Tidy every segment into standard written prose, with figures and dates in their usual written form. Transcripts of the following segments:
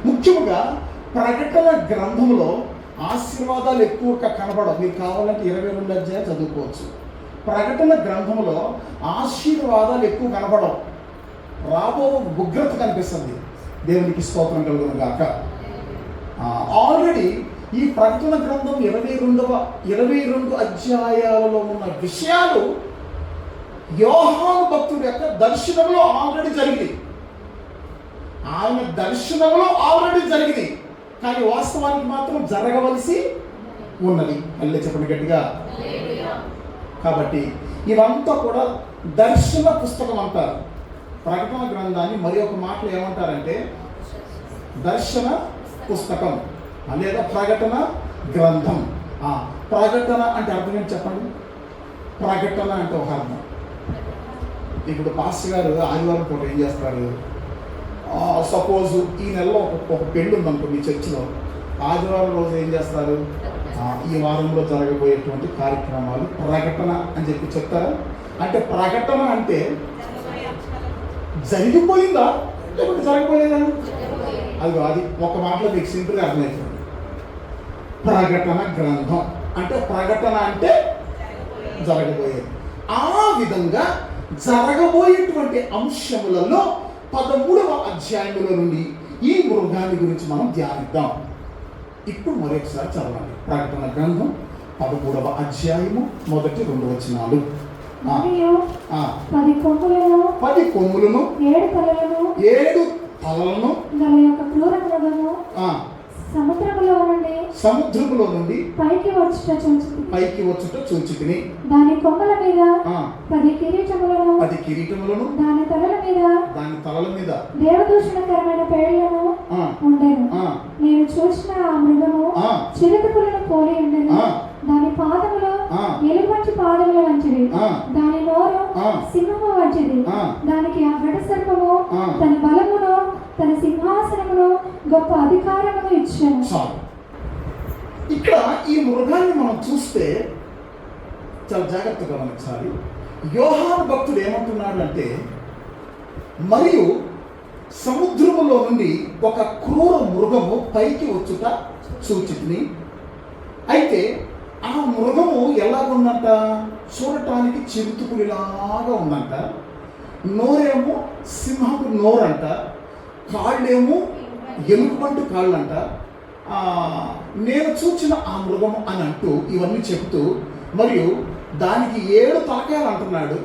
ముఖ్యంగా ప్రకటన గ్రంథంలో ఆశీర్వాదాలు ఎక్కువగా కనబడవు. మీరు కావాలంటే 22 అధ్యాయాలు చదువుకోవచ్చు. ప్రకటన గ్రంథంలో ఆశీర్వాదాలు ఎక్కువ కనబడవు. రాబో ఉగ్రత కనిపిస్తుంది. దేవునికి స్తోత్రం కలుగును గాక. ఆల్రెడీ ఈ ప్రకటన గ్రంథం 22 అధ్యాయాలలో ఉన్న విషయాలు యోహాను భక్తుడి యొక్క దర్శనంలో ఆల్రెడీ జరిగింది. ఆయన దర్శనంలో ఆల్రెడీ జరిగింది, కానీ వాస్తవానికి మాత్రం జరగవలసి ఉన్నది. మళ్ళీ చెప్పండి గట్టిగా. కాబట్టి ఇవంతా కూడా దర్శన పుస్తకం అంటారు. ప్రకటన గ్రంథాన్ని మరి ఒక మాటలు ఏమంటారంటే దర్శన పుస్తకం లేదా ప్రకటన గ్రంథం. ప్రకటన అంటే అర్థం ఏంటి చెప్పండి? ప్రకటన అంటే ఒక అర్థం. ఇప్పుడు పాస్టర్ గారు ఆదివారం పూట ఏం చేస్తారు? సపోజ్ ఈ నెలలో ఒక పెళ్ళి ఉందనుకో మీ చర్చిలో, ఆదివారం రోజు ఏం చేస్తారు? ఈ వారంలో జరగబోయేటువంటి కార్యక్రమాలు ప్రకటన అని చెప్పి చెప్తారా? అంటే ప్రకటన అంటే జరిగిపోయిందా లేకపోతే జరగబోయేదా? అది ఒక మాటలో మీకు సింపుల్గా అర్థమవుతుంది. ప్రకటన గ్రంథం అంటే ప్రకటన అంటే జరగబోయేది. ఆ విధంగా జరగబోయేటువంటి అంశములలో 13వ అధ్యాయముల నుండి ఈ మృగాన్ని గురించి మనం ధ్యానిద్దాం. ఇప్పుడు మరొకసారి చదవండి. ప్రకటన గ్రంథం 13వ అధ్యాయము మొదటి 2 వచనాలు. 10 కొమ్ములను 7 తలలను గల యొక్క క్రూర మృగము సముద్రములో నుండి పైకి వచ్చుట చూచితిని. దాని కొమ్మల మీద 10 కిరీటములను దాని తలల మీద దేవదూషణకరమైన పేర్లను ఉండెను. నేను చూసిన ఆ మృగము చిరుతపులను పోలి ఉండెను. దాని పాదములు ఎలుగుబంటి పాదముల వంటివి, దాని నోరు సింహము వంటిది. దానికి ఆ ఘట సర్పము తన బలమును తన సింహాసనమును గొప్ప అధికారమును ఇచ్చాను. ఇక్కడ ఈ మృగాన్ని మనం చూస్తే చాలా జాగ్రత్తగా గమనించాలి. యోహాను భక్తుడు ఏమంటున్నాడు అంటే, మరియు సముద్రములో నుండి ఒక క్రూర మృగము పైకి వచ్చుట చూచితిని. అయితే ఆ మృగము ఎలాగుందంట? చూడటానికి చిరుతుపులిలాగా ఉందంట. నోరేమో సింహపు నోరంట, కాళ్ళేమో ఎలుగుబంటి కాళ్ళంట. నేను చూచిన ఆ మృగము అని అంటూ ఇవన్నీ చెబుతూ, మరియు దానికి 7 తలకాయలు అంటున్నాడు,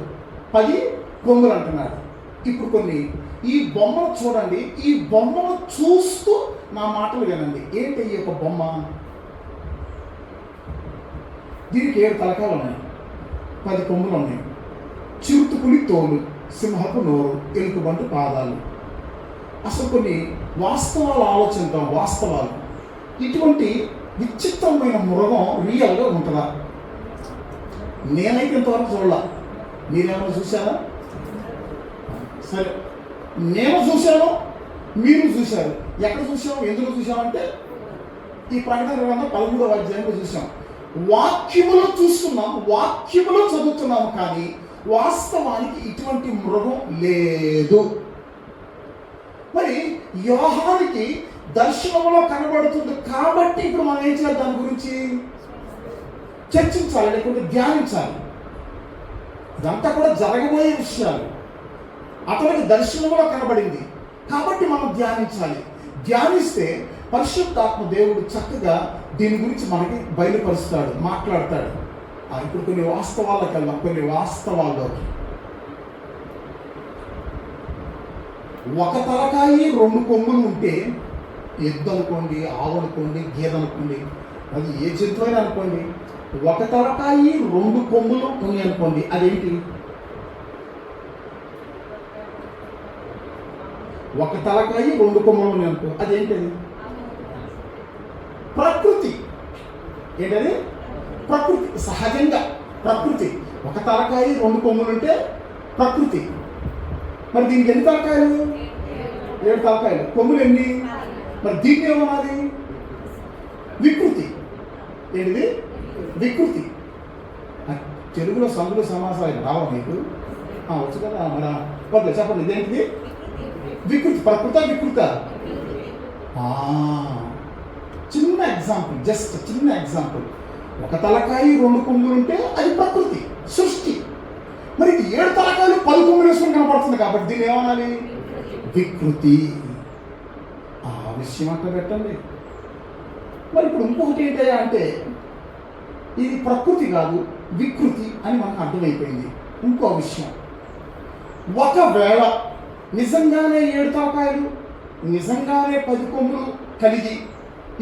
10 కొమ్ములు అంటున్నాడు. ఇప్పుడు కొన్ని ఈ బొమ్మను చూడండి. ఈ బొమ్మను చూస్తూ నా మాటలు వినండి. ఏంటి ఈ యొక్క బొమ్మ? దీనికి 7 తలకాయలు ఉన్నాయి, 10 కొమ్ములు ఉన్నాయి, చిరుతుపులి తోలు, సింహపు నోరు, ఎలుగుబంటి పాదాలు. అసలు కొన్ని వాస్తవాలు ఆలోచిద్దాం. వాస్తవాలు, ఇటువంటి విచిత్రమైన మృగం రియల్గా ఉంటుందా? నేనైతే ఇంతవరకు చూడాల. మీరేమైనా చూసారా? సరే, నేను చూశాను, మీరు చూశారు. ఎక్కడ చూసాము, ఎందులో చూసామంటే ఈ ప్రకటన గ్రంథం 13వ అధ్యాయంలో చూసాం. వాక్యములో చూస్తున్నాం, వాక్యములో చదువుతున్నాము, కానీ వాస్తవానికి ఇటువంటి మృగం లేదు. మరి యోహానికి దర్శనంలో కనబడుతుంది కాబట్టి ఇప్పుడు మనం ఏం చేయాలి? దాని గురించి చర్చించాలి, లేకుంటే ధ్యానించాలి. ఇదంతా కూడా జరగబోయే విషయాలు. అతనికి దర్శనంలో కనబడింది కాబట్టి మనం ధ్యానించాలి. ధ్యానిస్తే పరిశుద్ధాత్మ దేవుడు చక్కగా దీని గురించి మనకి బయలుపరుస్తాడు, మాట్లాడతాడు. ఇప్పుడు కొన్ని వాస్తవాలకు వెళ్దాం. కొన్ని వాస్తవాల్లోకి. ఒక తలకాయి 2 కొమ్ములు ఉంటే, ఎద్దు అనుకోండి, ఆవు అనుకోండి, గేదె అనుకోండి, అది ఏ జంతువు అయినా అనుకోండి, ఒక తలకాయి 2 కొమ్ములు ఉన్నాయి అనుకోండి, అదేంటి? ఒక తలకాయి 2 కొమ్ములు ఉన్నాయి అనుకో, అదేంటది? ప్రకృతి. ఏంటది? ప్రకృతి. సహజంగా ప్రకృతి. ఒక తలకాయి 2 కొమ్ములు ఉంటే ప్రకృతి. మరి దీనికి ఎన్ని తలకాయలు? 7 తలకాయలు. కొమ్ములు ఎన్ని? మరి దీన్ని ఏమన్నది? వికృతి. ఏంటిది? వికృతి. తెలుగులో సందులు సమాసాలు రావా మీకు? వచ్చు కదా. మరి ఓకే, చెప్పండి. ఇదేంటిది? వికృతి. ప్రకృత, వికృత. ఆ, చిన్న ఎగ్జాంపుల్, జస్ట్ చిన్న ఎగ్జాంపుల్. ఒక తలకాయి 2 కొమ్ములు ఉంటే అది ప్రకృతి, సృష్టి. మరి ఇది 7 తలకాయలు 10 కొమ్ములు వేసుకొని కనపడుతుంది కాబట్టి దీన్ని ఏమనాలి? వికృతి. ఆ విషయం అట్లా పెట్టండి. మరి ఇప్పుడు ఇంకొకటి ఏంటయ్యా అంటే ఇది ప్రకృతి కాదు వికృతి అని మనకు అర్థమైపోయింది. ఇంకో విషయం, ఒకవేళ నిజంగానే 7 తలకాయలు నిజంగానే 10 కొమ్ములు కలిగి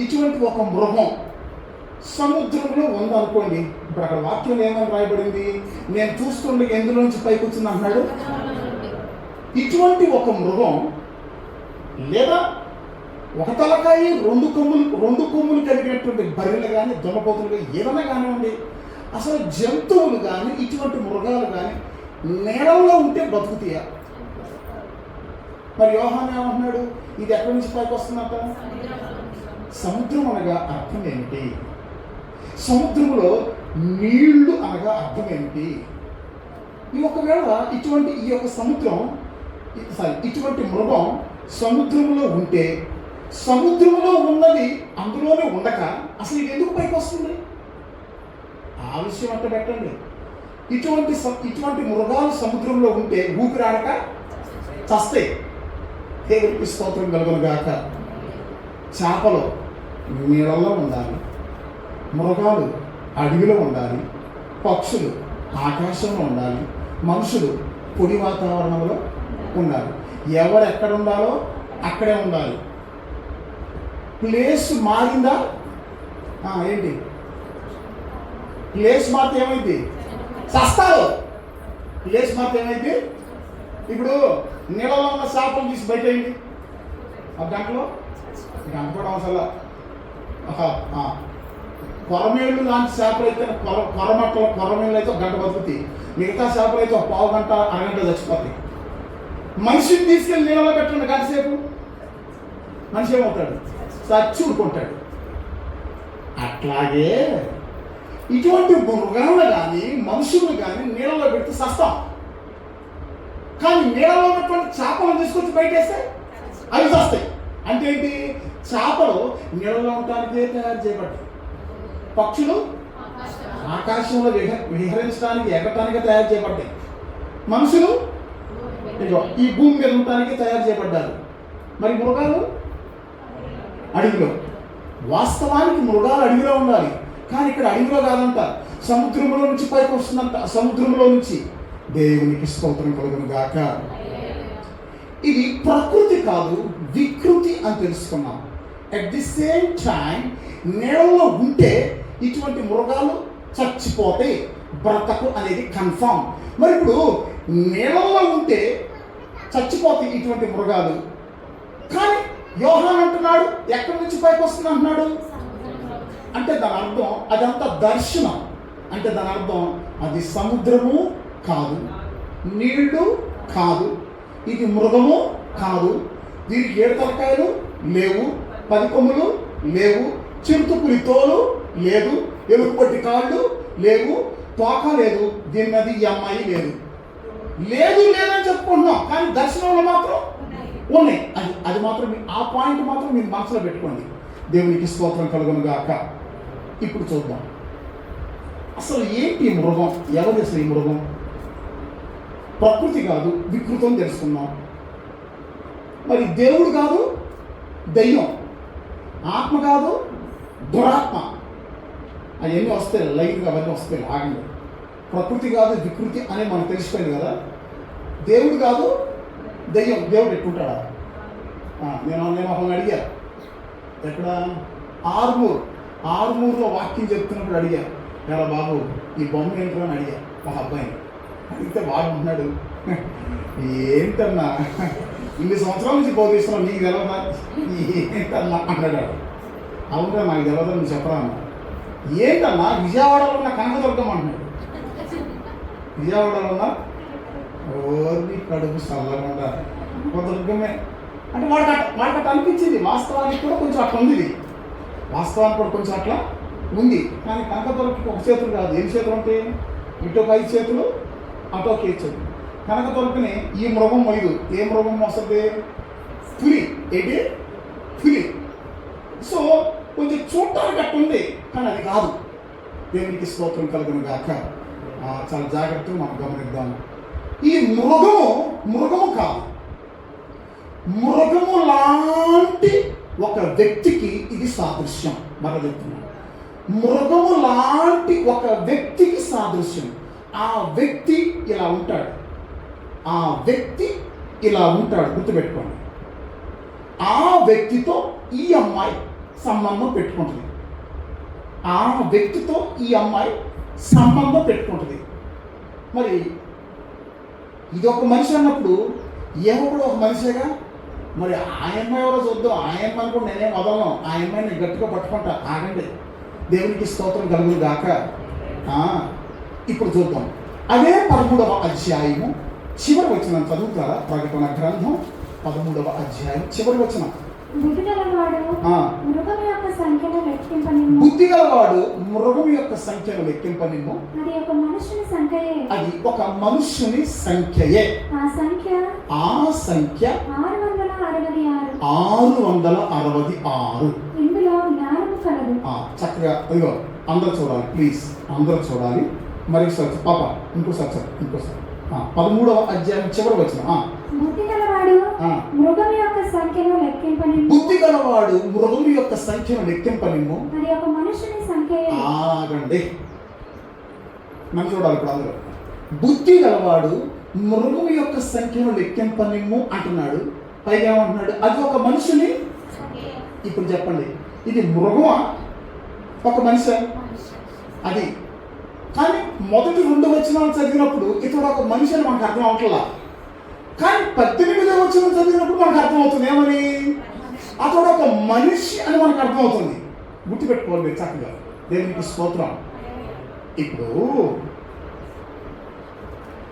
ఇటువంటి ఒక మృగం సముద్రంలో ఉందనుకోండి. ఇప్పుడు అక్కడ వాక్యం ఏమని రాయబడింది? నేను చూస్తుండగా ఎందులోంచి పైకి వచ్చింది అంటున్నాడు. ఇటువంటి ఒక మృగం లేదా ఒక తలకాయ 2 కొమ్ములు కలిగినటువంటి బర్రెలు కానీ దున్నపోతులు కానీ ఏదైనా కానివ్వండి, అసలు జంతువులు కానీ ఇటువంటి మృగాలు కానీ నేలల్లో ఉంటే బతుకుతాయా? మరి యోహాను ఏమంటున్నాడు? ఇది ఎక్కడి నుంచి పైకి వస్తుందంట? సముద్రం అనగా అర్థం ఏమిటి? సముద్రంలో నీళ్లు అనగా అర్థం ఏమిటి? ఒకవేళ ఈ యొక్క సముద్రం ఇటువంటి మృగం సముద్రంలో ఉంటే సముద్రంలో ఉన్నది అందులోనే ఉండక అసలు ఇది ఎందుకు పైకి వస్తుంది? ఆ విషయం అంట పెట్టండి. ఇటువంటి మృగాలు సముద్రంలో ఉంటే ఊపిరాడక చస్తాయి. దేవునికి స్తోత్రం కలుగును గాక. చేపలు నీళ్ళల్లో ఉండాలి, మృగాలు అడవిలో ఉండాలి, పక్షులు ఆకాశంలో ఉండాలి, మనుషులు పొడి వాతావరణంలో ఉండాలి. ఎవరు ఎక్కడ ఉండాలో అక్కడే ఉండాలి. ప్లేస్ మారిందా? ఏంటి ప్లేస్ మారితే ఏమైంది? చస్తారు. ప్లేస్ మారితే ఏమైంది? ఇప్పుడు నీళ్ళలో ఉన్న చేపలు తీసి బయట అయింది ఆ గంటలో గంట కూడా అవసరం. కొరమేళ్ళు లాంటి చేపలు అయితే కొరమేళ్ళు అయితే 1 గంట బతుకుతాయి. మిగతా చేపలు అయితే 1/2 గంట 1 గంట చచ్చిపోతాయి. మనిషిని తీసుకెళ్ళి నీళ్ళలో పెట్టండి గంట సేపు, మనిషి ఏమవుతాడు? చచ్చి ఊరుకుంటాడు. అట్లాగే ఇటువంటి మృగాలు కానీ మనుషులు కానీ నీళ్ళలో పెడితే సస్తాం. కానీ నీళ్ళలో ఉన్నటువంటి చేపలను తీసుకొచ్చి బయటేస్తే అవి వస్తాయి. అంటే ఏంటి? చేపలు నీళ్ళలో ఉండటానికే తయారు చేయబడ్డాయి. పక్షులు ఆకాశంలో విహరించడానికి ఎగటానికే తయారు చేయబడ్డాయి. మనుషులు ఈ భూమి మీద ఉండటానికి తయారు చేయబడ్డారు. మరి మృగాలు అడవిలో. వాస్తవానికి మృగాలు అడవిలో ఉండాలి, కానీ ఇక్కడ అడవిలో కాదంట, సముద్రంలో నుంచి పైకి వస్తుందంట. సముద్రంలో నుంచి. దేవునికి స్తోత్రం కలుగును గాక. ఇది ప్రకృతి కాదు వికృతి అని తెలుసుకున్నాం. అట్ ది సేమ్ టైం నేలలో ఉంటే ఇటువంటి మృగాలు చచ్చిపోతే బ్రతకు అనేది కన్ఫామ్. మరి ఇప్పుడు నేలలో ఉంటే చచ్చిపోతాయి ఇటువంటి మృగాలు, కానీ యోహాను అంటున్నాడు ఎక్కడి నుంచి పైకి వస్తుంది అంటున్నాడు. అంటే దాని అర్థం అదంతా దర్శనం. అంటే దాని అర్థం అది సముద్రము కాదు, నీళ్లు కాదు, ఇది మృగము కాదు, దీనికి 7 తలకాయలు లేవు, 10 కొమ్ములు లేవు, చిరుతుపులి తోలు లేదు, ఎలుగుపట్టి కాళ్ళు లేవు, తోక లేదు, దీని మీద ఈ అమ్మాయి లేదు. లేదని చెప్పుకుంటున్నాం, కానీ దర్శనంలో మాత్రం ఉన్నాయి. అది మాత్రం ఆ పాయింట్ మాత్రం మీరు మనసులో పెట్టుకోండి. దేవునికి స్తోత్రం కలుగును గాక. ఇప్పుడు చూద్దాం అసలు ఏంటి మృగం. ఎవరు అసలు ఈ మృగం? ప్రకృతి కాదు వికృతం తెలుసుకున్నాం. మరి దేవుడు కాదు దయ్యం, ఆత్మ కాదు దురాత్మ. అవన్నీ వస్తాయి లైట్గా, అవన్నీ వస్తాయి ఆగండి. ప్రకృతి కాదు వికృతి అని మనకు తెలిసిపోయింది కదా. దేవుడు కాదు దయ్యం. దేవుడు ఎట్టుంటాడా? నేను ఒకరిని అడిగా, ఎక్కడ ఆర్మూర్లో వాక్యం చెప్తున్నప్పుడు అడిగా, ఎలా బాబు ఈ బొమ్మ ఏంటో అని అడిగా ఒక అబ్బాయిని. అడిగితే వాడు ఉంటున్నాడు, ఏంటన్నా ఇన్ని సంవత్సరాల నుంచి బోధిస్తున్నావు, నీకు తెలవదా ఏంటన్నా అన్నాడు. అవునా నాకు తెలవదా, నువ్వు చెప్పరా అన్నా. ఏంటన్నా విజయవాడలో ఉన్న కనకదుర్గం అంటున్నాడు. విజయవాడలో ఉన్న ఓర్ని కడుపు చల్లకుండా దుర్గమే అంటే వాడికి అనిపించింది. వాస్తవానికి కూడా కొంచెం అట్లా ఉంది, ఇది వాస్తవానికి కూడా కొంచెం అట్లా ఉంది. కానీ కనకదుర్గకి ఒక చేతులు కాదు, ఎన్ని చేతులు ఉంటాయి? ఇటు ఒక 5 చేతులు, అటు ఒక 5 చేతులు. కనకదుర్గని ఈ మృగం మొయ్యదు. ఏ మృగం వస్తుంది? పులి. ఏంటి? పులి. కానీ అది కాదు. దేవునికి స్తోత్రం కలుగును గాక. చాలా జాగ్రత్తగా మనం గమనిద్దాం. ఈ మృగము కాదు, మృగము లాంటి ఒక వ్యక్తికి ఇది సాదృశ్యం. మరల చెప్తున్నాను, మృగము లాంటి ఒక వ్యక్తికి సాదృశ్యం. ఆ వ్యక్తి ఇలా ఉంటాడు, ఆ వ్యక్తి ఇలా ఉంటాడు, గుర్తుపెట్టుకోండి. ఆ వ్యక్తితో ఈ అమ్మాయి సంబంధం పెట్టుకుంటుంది, ఆ వ్యక్తితో ఈ అమ్మాయి సంబంధం పెట్టుకుంటుంది. మరి ఇది ఒక మనిషి అన్నప్పుడు ఏమో కూడా ఒక మనిషేగా. మరి ఆ అమ్మాయి ఎవరో చూద్దాం, ఆ అమ్మాయిని కూడా నేనేం వదలను, ఆ అమ్మాయిని గట్టిగా పట్టుకుంటా. ఆగండి, దేవునికి స్తోత్రం కలుగును గాక. ఇప్పుడు చూద్దాం. అదే 13వ అధ్యాయము చివరి వచనం చదువుతారా? ప్రకటన గ్రంథం 13వ అధ్యాయం చివరి వచనం. బుద్ధిగలవాడు మృగం యొక్క సంఖ్యను లెక్కింపనిమ్ము. అది ఒక మనుషుని సంఖ్యయే. ఆ సంఖ్య 666. ఇందులో జ్ఞానము కలదు. చక్కగా ఇదిగో అందరూ చూడాలి, ప్లీజ్ అందరూ చూడాలి. మరి పాప ఇంకోసారి 13వ అధ్యాయం చివరి వచనం. బుద్ధిగలవాడు మృగం యొక్క సంఖ్యను లెక్కింపనిమ్ము. అది ఒక మనుషుని సంఖ్యయే. ఆగండి, మనం చూడాలి ఇప్పుడు అందరూ. బుద్ధి గలవాడు మృగము యొక్క సంఖ్యను లెక్కింపనిమ్ము అంటున్నాడు. పైగా ఏమంటున్నాడు? అది ఒక మనుషుని. ఇప్పుడు చెప్పండి, ఇది మృగమా ఒక మనిషి? అది కానీ మొదటి 2 వచనాలు చదివినప్పుడు ఇతడు ఒక మనిషి అని మనకు అర్థం అవట్లా. కానీ 18వ వచనం చదివినప్పుడు మనకు అర్థం అవుతుంది. ఏమని? అతడు ఒక మనిషి అని మనకు అర్థం అవుతుంది. గుర్తుపెట్టుకోవాలి మీరు చక్కగా. దేవునికి స్తోత్రం. ఇప్పుడు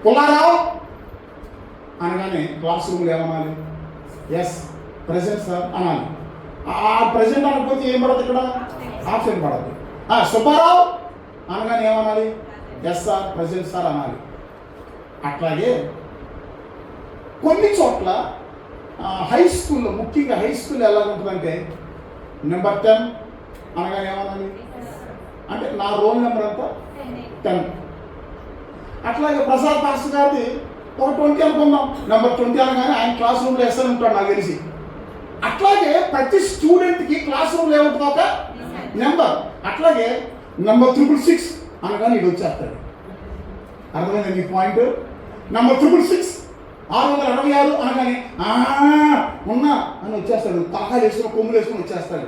పుల్లారావు అనగానే క్లాస్ రూమ్లో ఏమనాలి? ఎస్ ప్రెసెంట్ సార్ అనాలి. ఆ ప్రెసెంట్ అనకపోతే ఏం పడదు, ఇక్కడ ఆప్షన్ పడదు. సుబ్బారావు అనగానే ఏమనాలి? ఎస్ సార్ ప్రెసెంట్ సార్ అనాలి. అట్లాగే కొన్ని చోట్ల హై స్కూల్లో, ముఖ్యంగా హై స్కూల్ ఎలా ఉంటుందంటే నెంబర్ 10 అనగానే ఏమనాలి? అంటే నా రోల్ నెంబర్ అంతా 10. అట్లాగే ప్రసాద్ పాస్టర్ గారిది ఒక 20 అనుకుందాం, నెంబర్ 20 అనగానే ఆయన క్లాస్ రూమ్లో ఎస్ఎన్ ఉంటాడు నాకు తెలిసి. అట్లాగే ప్రతి స్టూడెంట్కి క్లాస్ రూమ్లో ఏముంటుందో ఒక నెంబర్. అట్లాగే నెంబర్ 666 అనగానే ఇది వచ్చేస్తాడు. అర్థమైంది మీ పాయింట్? నెంబర్ 666 666 అనగానే ఉన్నా అని వచ్చేస్తాడు. తలకాయలు వేసుకుని కొమ్ములు వేసుకుని వచ్చేస్తాడు.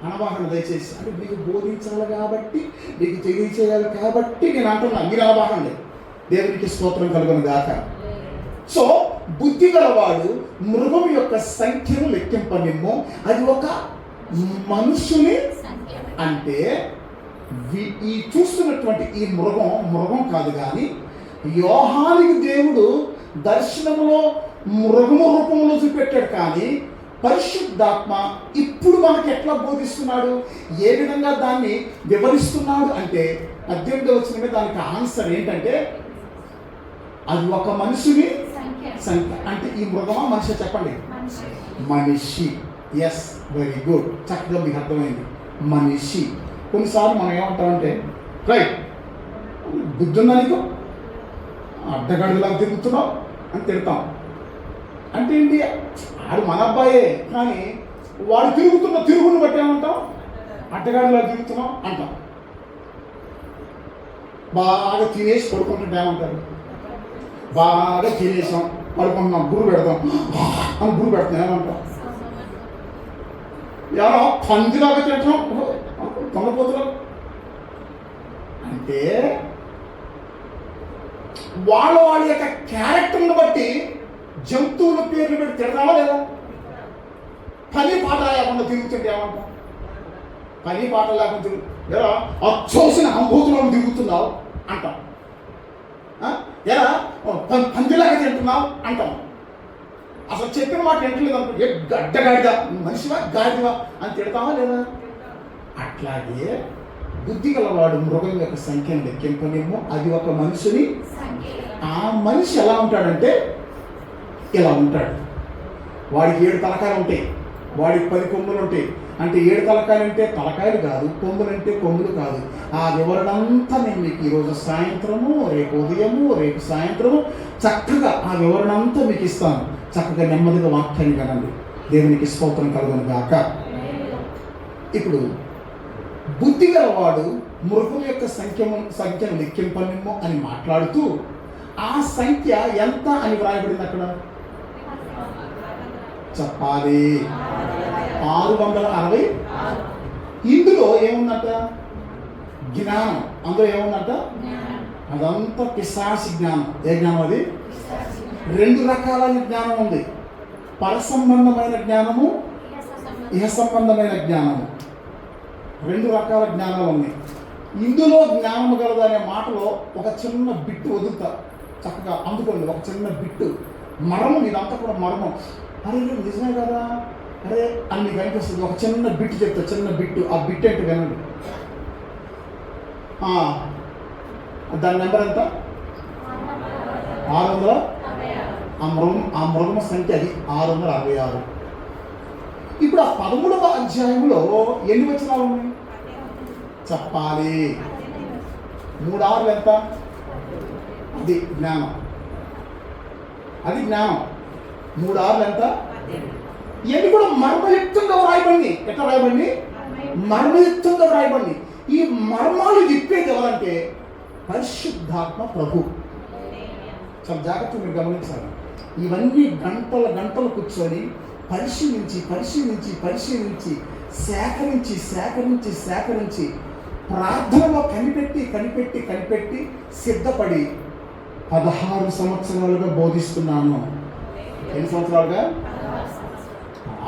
అనబాహన దయచేసి. అంటే మీకు బోధించాలి కాబట్టి, మీకు తెలియచేయాలి కాబట్టి నేను అంటున్నా, మీరు అనబాహండి. దేవునికి స్తోత్రం కలుగును గాక. సో బుద్ధి గలవాడు మృగం యొక్క సంఖ్యను లెక్కింపనిమ్ము. అది ఒక మనుషుని. అంటే ఈ చూస్తున్నటువంటి ఈ మృగం కాదు, కానీ యోహానికి దేవుడు దర్శనంలో మృగము రూపంలో చూపెట్టాడు. కానీ పరిశుద్ధాత్మ ఇప్పుడు మనకి ఎట్లా బోధిస్తున్నాడు, ఏ విధంగా దాన్ని వివరిస్తున్నాడు అంటే 18వ వచనమే దానికి ఆన్సర్ ఏంటంటే అది ఒక మనుషుని సంఖ్య. అంటే ఈ మృగమా మనిషి? చెప్పండి. మనిషి. ఎస్, వెరీ గుడ్, చక్కగా మీకు అర్థమైంది. మనిషి. కొన్నిసార్లు మనం ఏమంటామంటే రైట్ బుద్ధుందా నీకు, అడ్డగడుగులాగా తిరుగుతున్నావు అని తిడతాం. అంటే ఏంటి? ఆడు మన అబ్బాయే, కానీ వాడు తిరుగుని బట్టి ఏమంటాం? అడ్డగాడిలా తిరుగుతున్నాం అంటాం. బాగా తినేసి పడుకుంటుంటే ఏమంటారు? బాగా తినేసాం పడుకుంటున్నాం, గురు పెడతాం అని గురు పెడతాం, ఏమంటాం? ఎవరో పందిలాగా తింటాం, తొండపోతున్నాం. అంటే వాళ్ళ యొక్క క్యారెక్టర్ని బట్టి జంతువుల పేర్లు పెట్టి తిడతామా లేదా? పని పాట లేకుండా తిరుగుతుంటే ఏమంటాం? పని పాట లేకుండా ఎలా అచ్చోసిన అంబోతులను తిరుగుతున్నావు అంటాం. ఎలా పందిలాగా తింటున్నావు అంటాం. అసలు చెప్పిన మాట వింటలేదు అనుకో, ఏ గడ్డగాడిదా, మనిషివా గాడివా అని తిడతామా లేదా? అట్లాగే బుద్ధి గలవాడు మృగం యొక్క సంఖ్యను లెక్కింపనేమో. అది ఒక మనుషుని. ఆ మనిషి ఎలా ఉంటాడంటే ఇలా ఉంటాడు. వాడికి 7 తలకాయలు ఉంటాయి, వాడికి 10 కొమ్ములు ఉంటాయి. అంటే 7 తలకాయలు అంటే తలకాయలు కాదు, కొమ్ములు అంటే కొమ్ములు కాదు. ఆ వివరణ అంతా నేను మీకు ఈరోజు సాయంత్రము, రేపు ఉదయము, రేపు సాయంత్రము చక్కగా ఆ వివరణ అంతా మీకు ఇస్తాను. చక్కగా నెమ్మదిగా వాక్యాన్ని కనండి. దేవునికి స్తోత్రం కలుగును గాక. ఇప్పుడు బుద్ధి గలవాడు మృగం యొక్క సంఖ్యను లెక్కింపనిమ్ము అని మాట్లాడుతూ ఆ సంఖ్య ఎంత అని వ్రాయబడింది అక్కడ చెప్పాలి. 660. ఇందులో ఏముందంట? జ్ఞానం. అందులో ఏముందంట? అదంతా పిశాచి జ్ఞానం. ఏ జ్ఞానం అది? 2 రకాలైన జ్ఞానం ఉంది. పర సంబంధమైన జ్ఞానము, ఇహ సంబంధమైన జ్ఞానము. 2 రకాల జ్ఞానాలు ఉన్నాయి. ఇందులో జ్ఞానము గలదు అనే మాటలో ఒక చిన్న బిట్టు వదులుతా, చక్కగా అందుకోండి. ఒక చిన్న బిట్టు మర్మం, ఇదంతా కూడా మర్మం. అరే నిజమే కదా, అరే అని మీకు అనిపిస్తుంది. ఒక చిన్న బిట్టు చెప్తా, చిన్న బిట్టు. ఆ బిట్ ఏంటి వినండి. దాని నెంబర్ ఎంత? 600. ఆ మృగమ సంఖ్య అది 666. ఇప్పుడు ఆ 13వ అధ్యాయంలో ఎన్ని వచనాలు ఉన్నాయి చెప్పాలి. 3 6 ఎంత? అది జ్ఞానం. అది జ్ఞానం. 3 6 ఎంత? ఇవన్నీ కూడా మర్మయుక్తంగా వ్రాయబడి. ఎట్లా వ్రాయబడి? మర్మయుక్తంగా వ్రాయబడి. ఈ మర్మాలు విప్పేది ఎవరంటే పరిశుద్ధాత్మ ప్రభు. చాలా జాగ్రత్తగా మీరు గమనించాలి. ఇవన్నీ గంటలు కూర్చొని పరిశీలించి సేకరించి ప్రార్థనలో కనిపెట్టి సిద్ధపడి 16 సంవత్సరాలుగా బోధిస్తున్నాను. ఎన్ని సంవత్సరాలుగా?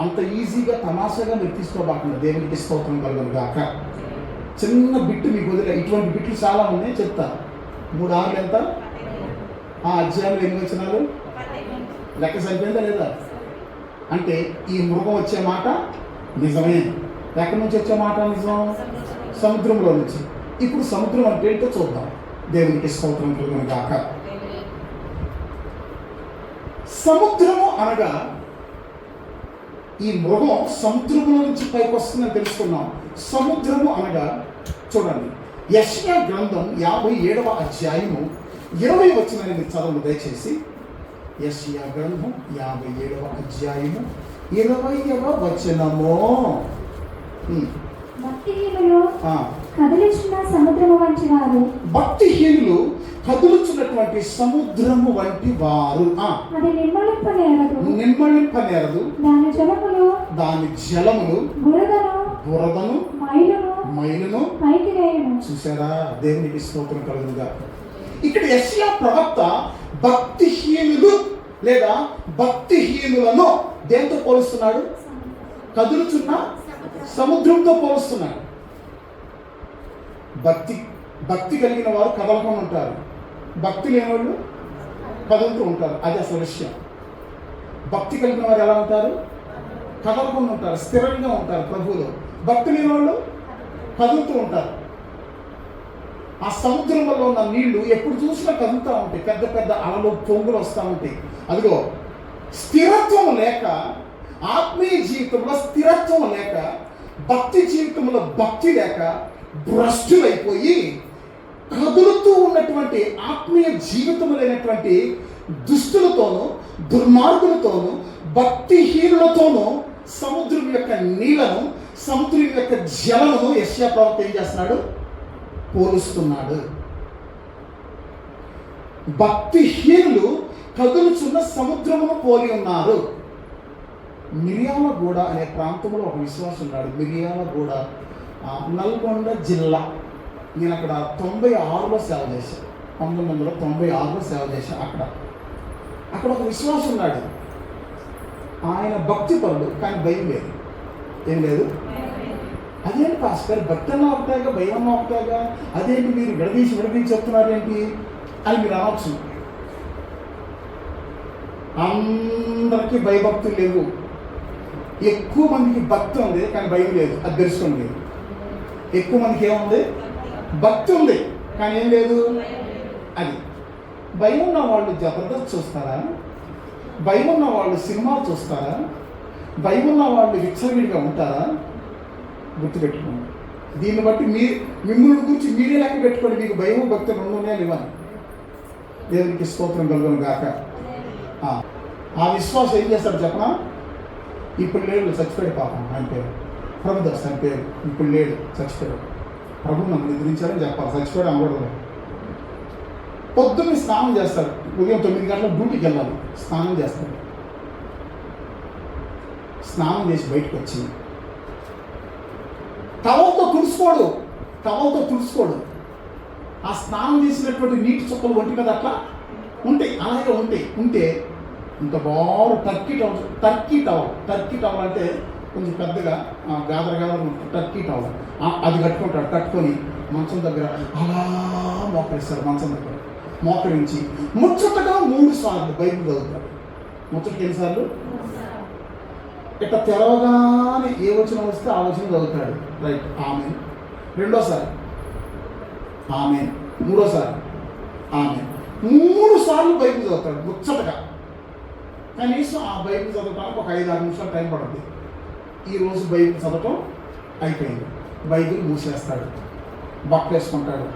అంత ఈజీగా తమాషాగా మీరు తీసుకోబాకుండా దేవునికి స్తోత్రం కలుగును గాక. చిన్న బిట్టు మీకు వదిలే. ఇటువంటి బిట్లు చాలా ఉన్నాయి, చెప్తా. 3 6 ఎంత? ఆ అధ్యాయంలో ఎన్ని వచనాలు? లెక్క సరిపోయిందా లేదా? అంటే ఈ మృగం వచ్చే మాట నిజమే. ఎక్కడి నుంచి వచ్చే మాట నిజం? సముద్రంలో నుంచి. ఇప్పుడు సముద్రం అంటే ఏంటో చూద్దాం. దేవునికి స్తోత్రం కలుగును గాక. సముద్రము అనగా ఈ మృగం సముద్రంలో నుంచి పైకి వస్తుందని తెలుసుకున్నాం. సముద్రము అనగా చూడండి, యెషయా గ్రంథం 57వ అధ్యాయము 20 వచనాన్ని చదవండి దయచేసి. యెషయా గ్రంథం 57వ అధ్యాయము 20వ వచనము. భక్తిహీనులు కదిలించిన సముద్రము వంటి వారు. భక్తిహీనులు కదులుచున్నటువంటి సముద్రము వంటి వారు. అది నిమ్మళింపనేరదు. దాని జలములు బురదను మైలును పైకి వేయును. చూసారా? దేవునికి స్తోత్రం కలుగునుగా. ఇక్కడ యెషయా ప్రవక్త భక్తిహీనులు లేదా భక్తిహీనులను దేంతో పోలుస్తున్నాడు? కదులుచున్న సముద్రంతో పోలుస్తున్నాడు. భక్తి కలిగిన వారు కదలకుండా ఉంటారు, భక్తి లేని వాళ్ళు కదులుతూ ఉంటారు. అది అసలు విషయం. భక్తి కలిగిన వారు ఎలా ఉంటారు? కదలకుండా ఉంటారు, స్థిరంగా ఉంటారు ప్రభువులో. భక్తి లేని వాళ్ళు కదులుతూ ఉంటారు. ఆ సముద్రంలో ఉన్న నీళ్లు ఎప్పుడు చూసినా కదులుతూ ఉంటాయి. పెద్ద పెద్ద అలలు పొంగులు వస్తూ ఉంటాయి. అదిగో స్థిరత్వం లేక, ఆత్మీయ జీవితంలో స్థిరత్వం లేక, భక్తి జీవితంలో భక్తి లేక భ్రష్టులైపోయి కదులుతూ ఉన్నటువంటి ఆత్మీయ జీవితం లేనటువంటి దుష్టులతోనూ దుర్మార్గులతోనూ భక్తిహీనులతోనూ సముద్రం యొక్క నీళ్లను, సముద్రం యొక్క జలమును యెషయా ప్రవక్త ఏం చేస్తున్నాడు? పోలుస్తున్నాడు. భక్తిహీనులు కదులుచున్న సముద్రమును పోలి ఉన్నారు. మిర్యాలగూడ అనే ప్రాంతంలో ఒక విశ్వాసం ఉన్నాడు. మిర్యాలగూడ నల్గొండ జిల్లా. నేను అక్కడ 96లో సేవ చేశాను. 1996లో సేవ చేశాను. అక్కడ ఒక విశ్వాసం ఉన్నాడు. ఆయన భక్తి పరుడు, కానీ భయం లేదు. ఏం లేదు. అదేంటి పాస్టర్, భక్తి అన్న ఒకటేగా, భయం అన్న ఒకటేగా, అదేంటి మీరు విడదీసి చెప్తున్నారు ఏంటి అని మీరు అనవచ్చు. అందరికీ భయభక్తులు లేవు. ఎక్కువ మందికి భక్తి ఉంది, కానీ భయం లేదు. అది తెలుసుకోండి. ఎక్కువ మందికి ఏముంది? భక్తి ఉంది, కానీ ఏం లేదు. అది భయం ఉన్న వాళ్ళు జబర్దస్త్ చూస్తారా? భయం ఉన్న వాళ్ళు సినిమాలు చూస్తారా? భయం ఉన్న వాళ్ళు విచ్చలవిడిగా ఉంటారా? గుర్తుపెట్టుకోండి. దీన్ని బట్టి మిమ్మల్ని గురించి మీరే లెక్క పెట్టుకోండి. మీకు భయము భక్తి రెండు ఉన్నాయని ఇవ్వాలి. దేవునికి స్తోత్రం కలుగును గాక. ఆ విశ్వాసం ఏం చేస్తాడు చెప్పనా? ఇప్పుడు లేడు, చచ్చిపోయాడు పాపం. ఆయన పేరు ప్రభుదాస్, ఆయన పేరు. ఇప్పుడు లేడు, చచ్చిపోయాడు. ప్రభు నన్ను నిద్రించాలని చెప్పాలి. చచ్చిపోయాడు అనకూడదు. పొద్దున్నే స్నానం చేస్తాడు. ఉదయం 9 గంటలకు డ్యూటీకి వెళ్ళాలి. స్నానం చేస్తాడు. స్నానం చేసి బయటకు వచ్చి టవల్తో తుడుచుకోడు. ఆ స్నానం చేసినటువంటి నీటి చుక్కలు ఒంటి మీద అట్లా ఉంటాయి. అలాగే ఉంటే ఇంత బాగా టర్కీ టవల్ అంటే కొంచెం పెద్దగా గాదర ఉంటుంది. టర్కీ టవల్ అది కట్టుకుంటాడు. కట్టుకొని మంచం దగ్గర అలా మోకరిస్తాడు. మంచం దగ్గర మోకరించి ముచ్చటగా 3 సార్లు బైబిల్ చదువుతాడు. ముచ్చటకి ఎన్నిసార్లు? ఇట్లా తెరవగానే ఏ వచనం వస్తే ఆ వచనం చదువుతాడు. రైట్, ఆమేన్. రెండోసారి ఆమేన్. మూడోసారి ఆమేన్. 3 సార్లు బైబిల్ చదువుతాడు ముచ్చటగా. కనీసం ఆ బైబిల్ చదవడానికి ఒక 5-6 నిమిషాలు టైం పడుతుంది. ఈరోజు బైబిల్ చదవటం అయిపోయింది. బైబిల్ మూసేస్తాడు. బట్టలేసుకుంటాడు,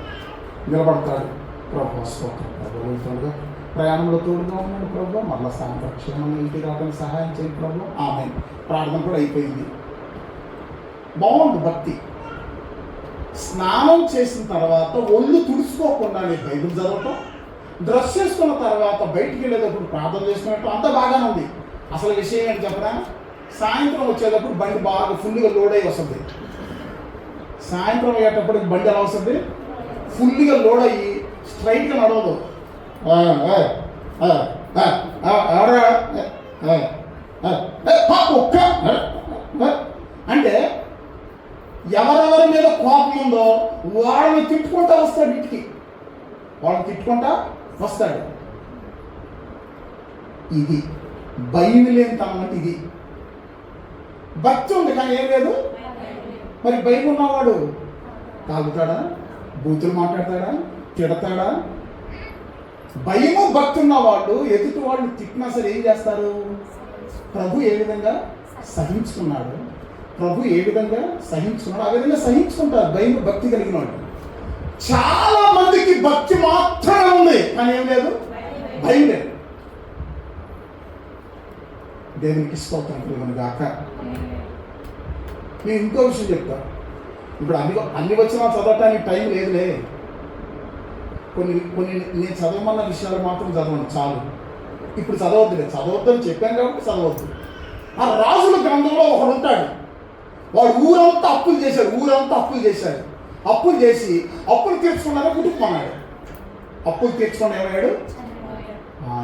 నిలబడతాడు. ప్రభు స్తోత్రం, ప్రభు ప్రయాణంలో తోడుగా ఉన్నాడు ప్రభు. మళ్ళీ సాయంత్రం క్షేమంగా ఇంటికి రావడానికి సహాయం చేయండి ప్రభు. ఆమేన్. ప్రార్థన కూడా అయిపోయింది. బాగుంది భక్తి. స్నానం చేసిన తర్వాత ఒళ్ళు తుడుచుకోకుండా బైబిల్ చదవటం, డ్రెస్ చేసుకున్న తర్వాత బయటికి వెళ్ళేటప్పుడు ప్రార్థన చేసుకున్నట్టు అంతా బాగానే ఉంది. అసలు విషయం ఏంటి చెప్పరా? సాయంత్రం వచ్చేటప్పుడు బండి బాగా ఫుల్గా లోడ్ అయ్యి వస్తుంది. సాయంత్రం అయ్యేటప్పుడు బండి ఎలా వస్తుంది? ఫుల్గా లోడ్ అయ్యి స్ట్రైట్గా నడవదు. అంటే ఎవరెవరి మీద కోపం ఉందో వాళ్ళని తిట్టుకుంటా వస్తాడు. ఇంటికి వాళ్ళని తిట్టుకుంటా వస్తాడు. ఇది భయం లేని తనం అంటే ఇది. భక్తి ఉంది కానీ ఏం లేదు. మరి భయం ఉన్నవాడు తాగుతాడా? బూతులు మాట్లాడతాడా? తిడతాడా? భయము భక్తి ఉన్నవాళ్ళు ఎదుటి వాళ్ళు తిట్టినా సరే ఏం చేస్తారు? ప్రభు ఏ విధంగా సహించుకున్నాడు, ఆ విధంగా సహించుకుంటారు భయం భక్తి కలిగిన వాళ్ళు. చాలా మందికి భక్తి మాత్రమే ఉంది కానీ ఏం లేదు, భయం లేదు. దేవునికి స్తోత్రం కలుగును గాక. నేను ఇంకో విషయం చెప్తాను. ఇప్పుడు అన్ని వచ్చినా చదవటానికి టైం లేదులే. కొన్ని నేను చదవమన్న విషయాలు మాత్రం చదవండి చాలు. ఇప్పుడు చదవద్దని చెప్పాను కాబట్టి చదవద్దు. ఆ రాజుల గ్రంథంలో ఒకడు ఉంటాడు. వాడు ఊరంతా అప్పులు చేశాడు. అప్పులు చేసి అప్పులు తీర్చుకున్నాక కుటుంబన్నాడు. అప్పులు తీర్చుకుని ఏమయ్యాడు?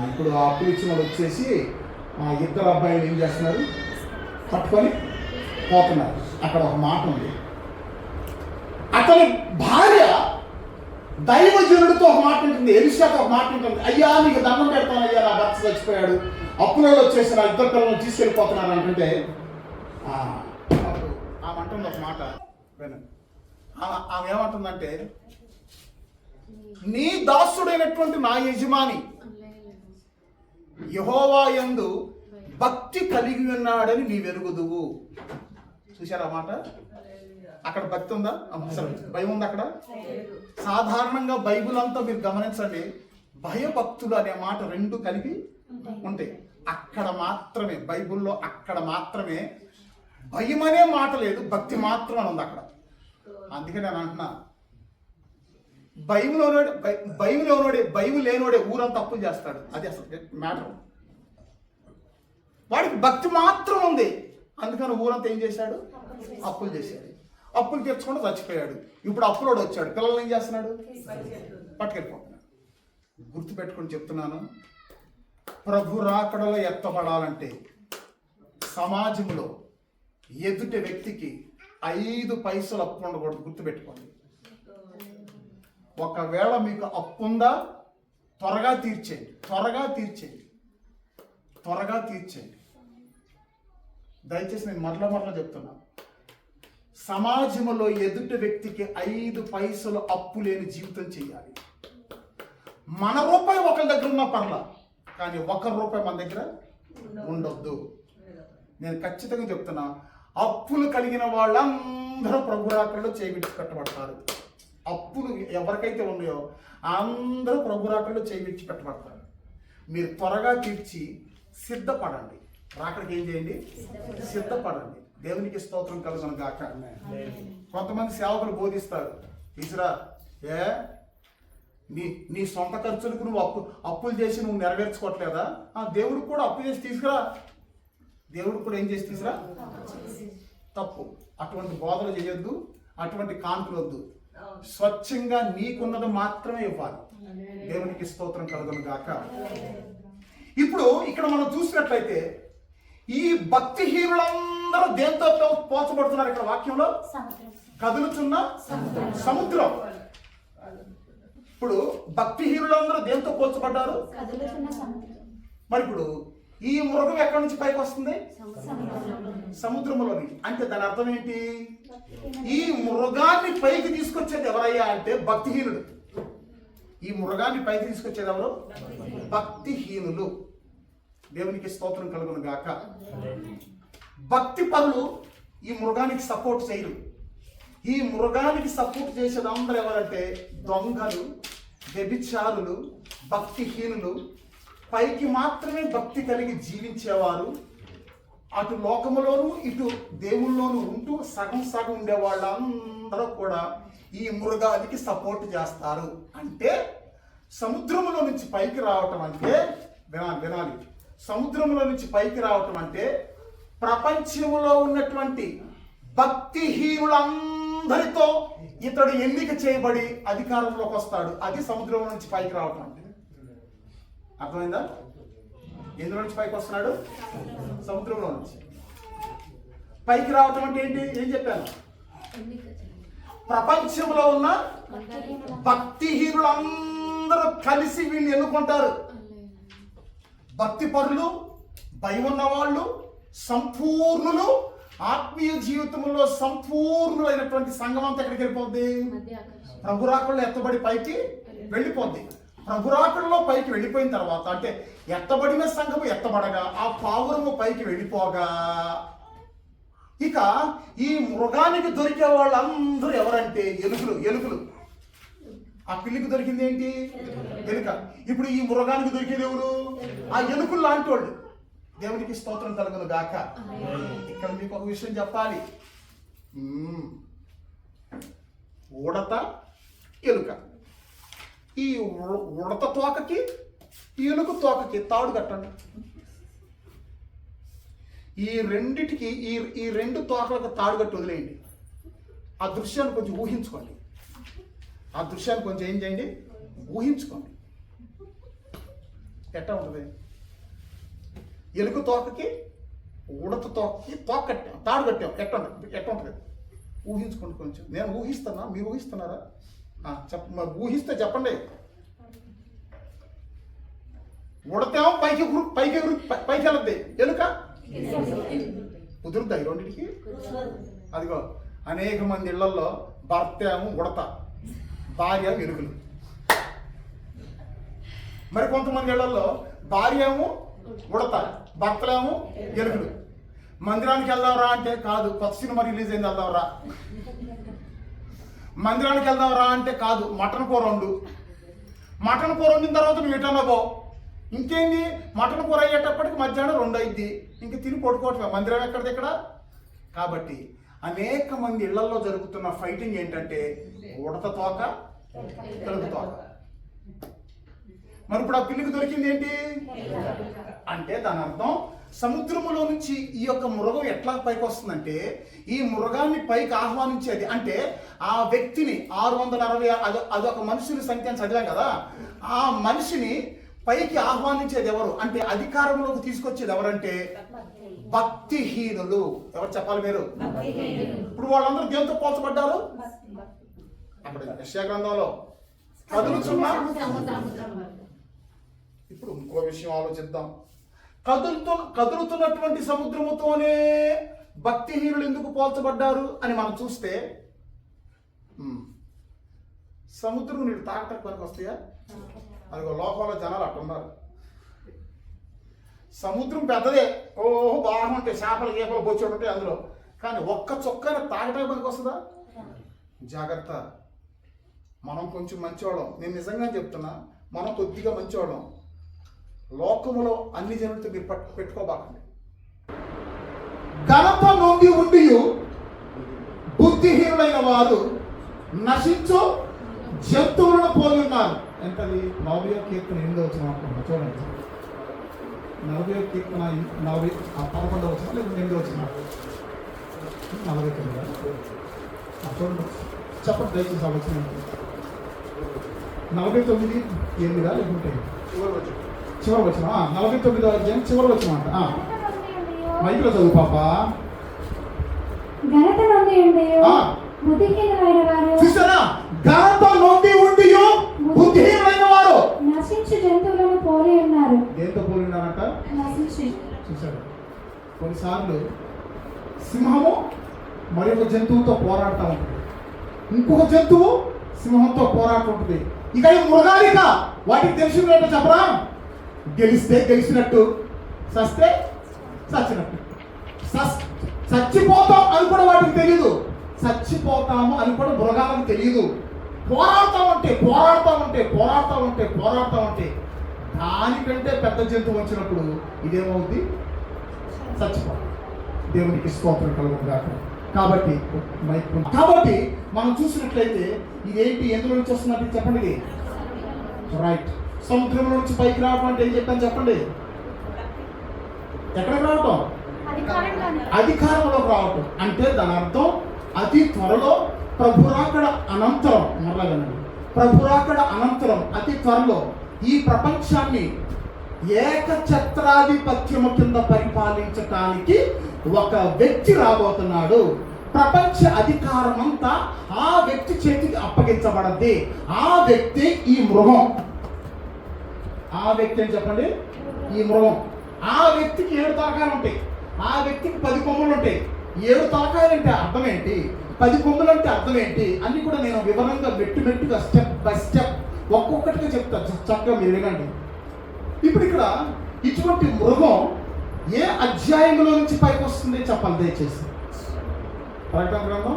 ఇప్పుడు ఆ అప్పులు ఇచ్చిన వాడు వచ్చేసి 2 అబ్బాయిలు ఏం చేస్తున్నారు? పట్టుకొని పోతున్నారు. అక్కడ ఒక మాట ఉంది. అతని భార్య దైవజనుడితో ఒక మాట ఉంటుంది, ఎలీషాతో ఒక మాట ఉంటుంది. అయ్యా నీకు దండం పెడతాను అయ్యా, నా భర్త చచ్చిపోయాడు, అప్పులలో వచ్చేసి నా 2 పిల్లలను తీసుకెళ్ళిపోతున్నారు అంటుంటే ఆమె అంటుంది ఒక మాట. ఆమె ఏమంటుందంటే, నీ దాసుడైనటువంటి నా యజమాని యెహోవా యందు భక్తి కలిగి ఉన్నాడని నీ వెరుగుదువు. చూశారా మాట? అక్కడ భక్తి ఉందా? అసలు భయం ఉందా అక్కడ? సాధారణంగా బైబిల్ అంతా మీరు గమనించండి, భయభక్తులు అనే మాట 2 కలిపి ఉంటాయి. అక్కడ మాత్రమే బైబిల్లో భయం అనే మాట లేదు, భక్తి మాత్రమే ఉంది అక్కడ. అందుకే నేను అంటున్నా, భయం లేనోడే ఊరంతా అప్పులు చేస్తాడు. అది అసలు మ్యాటర్. వాడికి భక్తి మాత్రం ఉంది, అందుకని ఊరంతా ఏం చేశాడు? అప్పులు చేశాడు. అప్పులు తెచ్చుకుంటూ చచ్చిపోయాడు. ఇప్పుడు అప్పులోడు వచ్చాడు, పిల్లలు ఏం చేస్తున్నాడు? పట్టుకెళ్ళిపోతున్నాడు. గుర్తుపెట్టుకుని చెప్తున్నాను, ప్రభు రాకడలో ఎత్తబడాలంటే సమాజంలో ఎదుటి వ్యక్తికి 5 పైసలు అప్పు ఉండకూడదు. గుర్తుపెట్టుకోండి. ఒకవేళ మీకు అప్పు ఉందా, త్వరగా తీర్చేయండి. దయచేసి నేను మరలా చెప్తున్నా, సమాజంలో ఎదుటి వ్యక్తికి 5 పైసలు అప్పు లేని జీవితం చేయాలి. మన రూపాయి ఒకరి దగ్గర ఉన్న పర్లా, కానీ 1 రూపాయి మన దగ్గర ఉండొద్దు. నేను ఖచ్చితంగా చెప్తున్నా, అప్పులు కలిగిన వాళ్ళందరూ ప్రభు రాకడలో చేయించి పెట్టబడతారు. అప్పులు ఎవరికైతే ఉన్నాయో అందరూ ప్రభు రాకడలో చేయించి పెట్టబడతారు. మీరు త్వరగా తీర్చి సిద్ధపడండి. రాకడికి ఏం చేయండి? సిద్ధపడండి. దేవునికి స్తోత్రం కలుగును గాక. కొంతమంది సేవకులు బోధిస్తారు, తీసురా నీ సొంత ఖర్చులకు నువ్వు అప్పులు చేసి నువ్వు నెరవేర్చుకోవట్లేదా? దేవుడికి కూడా అప్పు చేసి తీసుకురా. దేవుడికి కూడా ఏం చేసి తీసుకురా? తప్పు. అటువంటి బోధలు చేయొద్దు, అటువంటి కాన్పులు వద్దు. స్వచ్ఛంగా నీకున్నది మాత్రమే ఇవ్వాలి. దేవునికి స్తోత్రం కలుగును గాక. ఇప్పుడు ఇక్కడ మనం చూసినట్లయితే ఈ భక్తిహీనులందరూ దేంతో పోల్చబడుతున్నారు? ఇక్కడ వాక్యంలో కదులుతున్న సముద్రం. ఇప్పుడు భక్తిహీనులందరూ దేంతో పోల్చబడ్డారు? మరి ఇప్పుడు ఈ మృగం ఎక్కడి నుంచి పైకి వస్తుంది? సముద్రంలో నుంచి. అంటే దాని అర్థం ఏంటి? ఈ మృగాన్ని పైకి తీసుకొచ్చేది ఎవరయ్యా అంటే భక్తిహీనుడు. ఈ మృగాన్ని పైకి తీసుకొచ్చేది ఎవరు? భక్తిహీనులు. దేవునికి స్తోత్రం కలుగును గాక. భక్తి పరులు ఈ మృగానికి సపోర్ట్ చేయరు. ఈ మృగానికి సపోర్ట్ చేసేది అందరూ ఎవరంటే దొంగలు, వ్యభిచారులు, భక్తిహీనులు, పైకి మాత్రమే భక్తి కలిగి జీవించేవారు, అటు లోకములోను ఇటు దేవుల్లోనూ ఉంటూ సగం సగం ఉండే వాళ్ళందరూ కూడా ఈ మృగానికి సపోర్ట్ చేస్తారు. అంటే సముద్రంలో నుంచి పైకి రావటం అంటే వినాలి. సముద్రంలో నుంచి పైకి రావటం అంటే ప్రపంచంలో ఉన్నటువంటి భక్తిహీనులందరితో ఇతడు ఎన్నిక చేయబడి అధికారంలోకి వస్తాడు. అది సముద్రం నుంచి పైకి రావటం అంటే. అర్థమైందా? ఎందులో నుంచి పైకి వస్తున్నాడు? సముద్రంలో నుంచి పైకి రావటం అంటే ఏంటి? ఏం చెప్పాను? ప్రపంచంలో ఉన్న భక్తిహీనులందరూ కలిసి వీళ్ళు ఎన్నుకుంటారు. భక్తి పరులు, భయం ఉన్న వాళ్ళు, సంపూర్ణులు, ఆత్మీయ జీవితంలో సంపూర్ణులైనటువంటి సంఘం అంతా ఎక్కడికి వెళ్ళిపోద్ది? ప్రభురాకుల్లో ఎత్తబడి పైకి వెళ్ళిపోద్ది. ప్రభురాకుల్లో పైకి వెళ్ళిపోయిన తర్వాత అంటే ఎత్తబడిన సంఘము ఎత్తబడగా ఆ పావురము పైకి వెళ్ళిపోగా ఇక ఈ మృగానికి దొరికే వాళ్ళందరూ ఎవరంటే ఎలుకలు. ఆ పిల్లికి దొరికింది ఏంటి? ఎలుక. ఇప్పుడు ఈ మృగానికి దొరికేది ఎవరు? ఆ ఎలుకలు లాంటి వాళ్ళు. దేవునికి స్తోత్రం కలుగును గాక. ఇక్కడ మీకు ఒక విషయం చెప్పాలి. ఉడత, ఎలుక. ఈ ఉడత తోకకి ఈ ఎలుక తోకకి తాడు కట్టండి. ఈ రెండిటికి ఈ రెండు తోకలకు తాడు కట్టి వదిలేయండి. ఆ దృశ్యాన్ని కొంచెం ఊహించుకోండి. ఆ దృశ్యాన్ని కొంచెం ఏం చేయండి? ఊహించుకోండి. ఎట్లా ఉంటుంది? ఎలుక తోకకి ఉడత తోకకి తోక కట్టాం, తాడు కట్టాం. ఎట్లా ఉంటుంది? ఊహించుకోండి కొంచెం. నేను ఊహిస్తున్నా, మీరు ఊహిస్తున్నారా? మరి ఊహిస్తే చెప్పండి. ఉడతేమో పైకి వెళ్ళద్ది, ఎలుక కుదురుతాయి రెండింటికి. అదిగో అనేక మంది ఇళ్లలో భర్త ఏమో ఉడత, భార్య ఎలుకలు. మరి కొంతమంది ఇళ్లలో భార్య ఏమో ఉడత, భర్తలేమో ఎలుకలు. మందిరానికి వెళ్దాంరా అంటే కాదు, కొత్త సినిమా రిలీజ్ అయింది వెళ్దాంరా. మందిరానికి వెళ్దాంరా అంటే కాదు, మటన్ కూర వండు. మటన్ కూర వండిన తర్వాత నువ్వు ఎటన్నా పో. ఇంకేంది? మటన్ కూర అయ్యేటప్పటికి మధ్యాహ్నం 2 అయింది. ఇంక తిని పడుకోవటమే. మందిరం ఎక్కడిది ఇక్కడ? కాబట్టి అనేక మంది ఇళ్లలో జరుగుతున్న ఫైటింగ్ ఏంటంటే ఉడత తోక, ఎలుక తోక. మరి ఇప్పుడు ఆ పిల్లికి దొరికింది ఏంటి అంటే దాని అర్థం సముద్రములో నుంచి ఈ యొక్క మృగం ఎట్లా పైకి వస్తుందంటే ఈ మృగాన్ని పైకి ఆహ్వానించేది. అంటే ఆ వ్యక్తిని 660 అదొక మనుషుని సంఖ్య అని చదివాం కదా. ఆ మనిషిని పైకి ఆహ్వానించేది ఎవరు అంటే అధికారంలోకి తీసుకొచ్చేది ఎవరంటే భక్తిహీనులు. ఎవరు చెప్పాలి మీరు? ఇప్పుడు వాళ్ళందరూ దేంతో పోల్చబడ్డారు? అక్కడ యెషయా గ్రంథంలో కదులుతున్న. ఇప్పుడు ఇంకో విషయం ఆలోచిద్దాం. కదులుతున్నటువంటి సముద్రముతోనే భక్తిహీనులు ఎందుకు పోల్చబడ్డారు అని మనం చూస్తే సముద్రం నీళ్ళు తాగటానికి పనికి వస్తాయా? అదిగో లోకంలో జనాలు అట్టున్నారు. సముద్రం పెద్దదే, ఓహో బాగుంటాయి, చేపలు గీపలు బొచ్చుడు ఉంటాయి అందులో, కానీ ఒక్క చొక్కన తాగటానికి పనికి వస్తుందా? జాగ్రత్త. మనం కొంచెం మంచివాళ్ళం, నేను నిజంగా చెప్తున్నా, మనం కొద్దిగా మంచివాళ్ళం. లోకములో అన్ని జనులతో మీరు పెట్టుకోబాకండి. ఘనత నొంది ఉండి బుద్ధిహీనులైన వారు నశించు జంతువులను పోలి ఉన్నారు. ఎంతది? 40వ కీర్తన 8వ వచనం అనుకుంటున్నా, చూడండి. 40వ కీర్తన 11వ వచనం లేదా 8వ వచనం? 49. చూడండి, చెప్పండి దయచేసి ఆ వచనం. 49:8 లేకుంటే చివరి వచనం. 49వ అధ్యాయం చివరి వచనం అంట. మైక్లో చదువు పాప. ఘనత నొంది ఉండి బుద్ధిహీనులైన వారు, చూసారా? ఘనత నొంది ఉండి బుద్ధిహీనులైన వారు నశించు జంతువులను పోలి ఉన్నారు. దేంతో పోలి ఉన్నారంట? నశించి. చూసారు, కొన్నిసార్లు సింహము మరి ఒక జంతువుతో పోరాడుతూ ఉంటుంది, ఇంకొక జంతువు సింహంతో పోరాడుతుంటుంది. ఇక ఈ మృగాలిక వాటికి తెలిసినట్టు చెప్పరా? గెలిస్తే గెలిచినట్టు, చస్తే చచ్చినట్టు. చచ్చిపోతాం అని కూడా వాటికి తెలియదు, చచ్చిపోతాము అని కూడా మృగాలకు తెలియదు. పోరాడుతూ ఉంటే దానికంటే పెద్ద జంతువు వచ్చినప్పుడు ఇదేమవుద్ది? చచ్చిపోతాం. దేవునికి స్తోత్రం కలుగుగాక. కాబట్టి మనం చూసినట్లయితే ఇదేంటి, ఎందులో నుంచి వస్తున్నట్టు చెప్పండి. రైట్. సముద్రం నుంచి పైకి రావడం అంటే ఏం చెప్పాను చెప్పండి? ఎక్కడికి రావటం? అధికారంలోకి రావటం. అంటే దాని అర్థం అతి త్వరలో ప్రభురాకడ అనంతరం, మరలాగనండి, ప్రభురాకడ అనంతరం అతి త్వరలో ఈ ప్రపంచాన్ని ఏకఛత్రాధిపత్యము కింద పరిపాలించటానికి ఒక వ్యక్తి రాబోతున్నాడు. ప్రపంచ అధికారం అంతా ఆ వ్యక్తి చేతికి అప్పగించబడద్ది. ఆ వ్యక్తి ఈ మృగం. ఆ వ్యక్తి అని చెప్పండి, ఈ మృగం. ఆ వ్యక్తికి 7 తలకాయలు ఉంటాయి, ఆ వ్యక్తికి 10 కొమ్ములు ఉంటాయి. 7 తలకాయలు అంటే అర్థం ఏంటి, 10 కొమ్ములు అంటే అర్థం ఏంటి అన్ని కూడా నేను వివరంగా మెట్టుగా స్టెప్ బై స్టెప్ ఒక్కొక్కటిగా చెప్తాను, చక్కగా మీరు వినండి. ఇప్పుడు ఇక్కడ ఇటువంటి మృగం ఏ అధ్యాయంలో నుంచి పైకి వస్తుంది చెప్పాలి దయచేసి. ప్రకటన గ్రంథం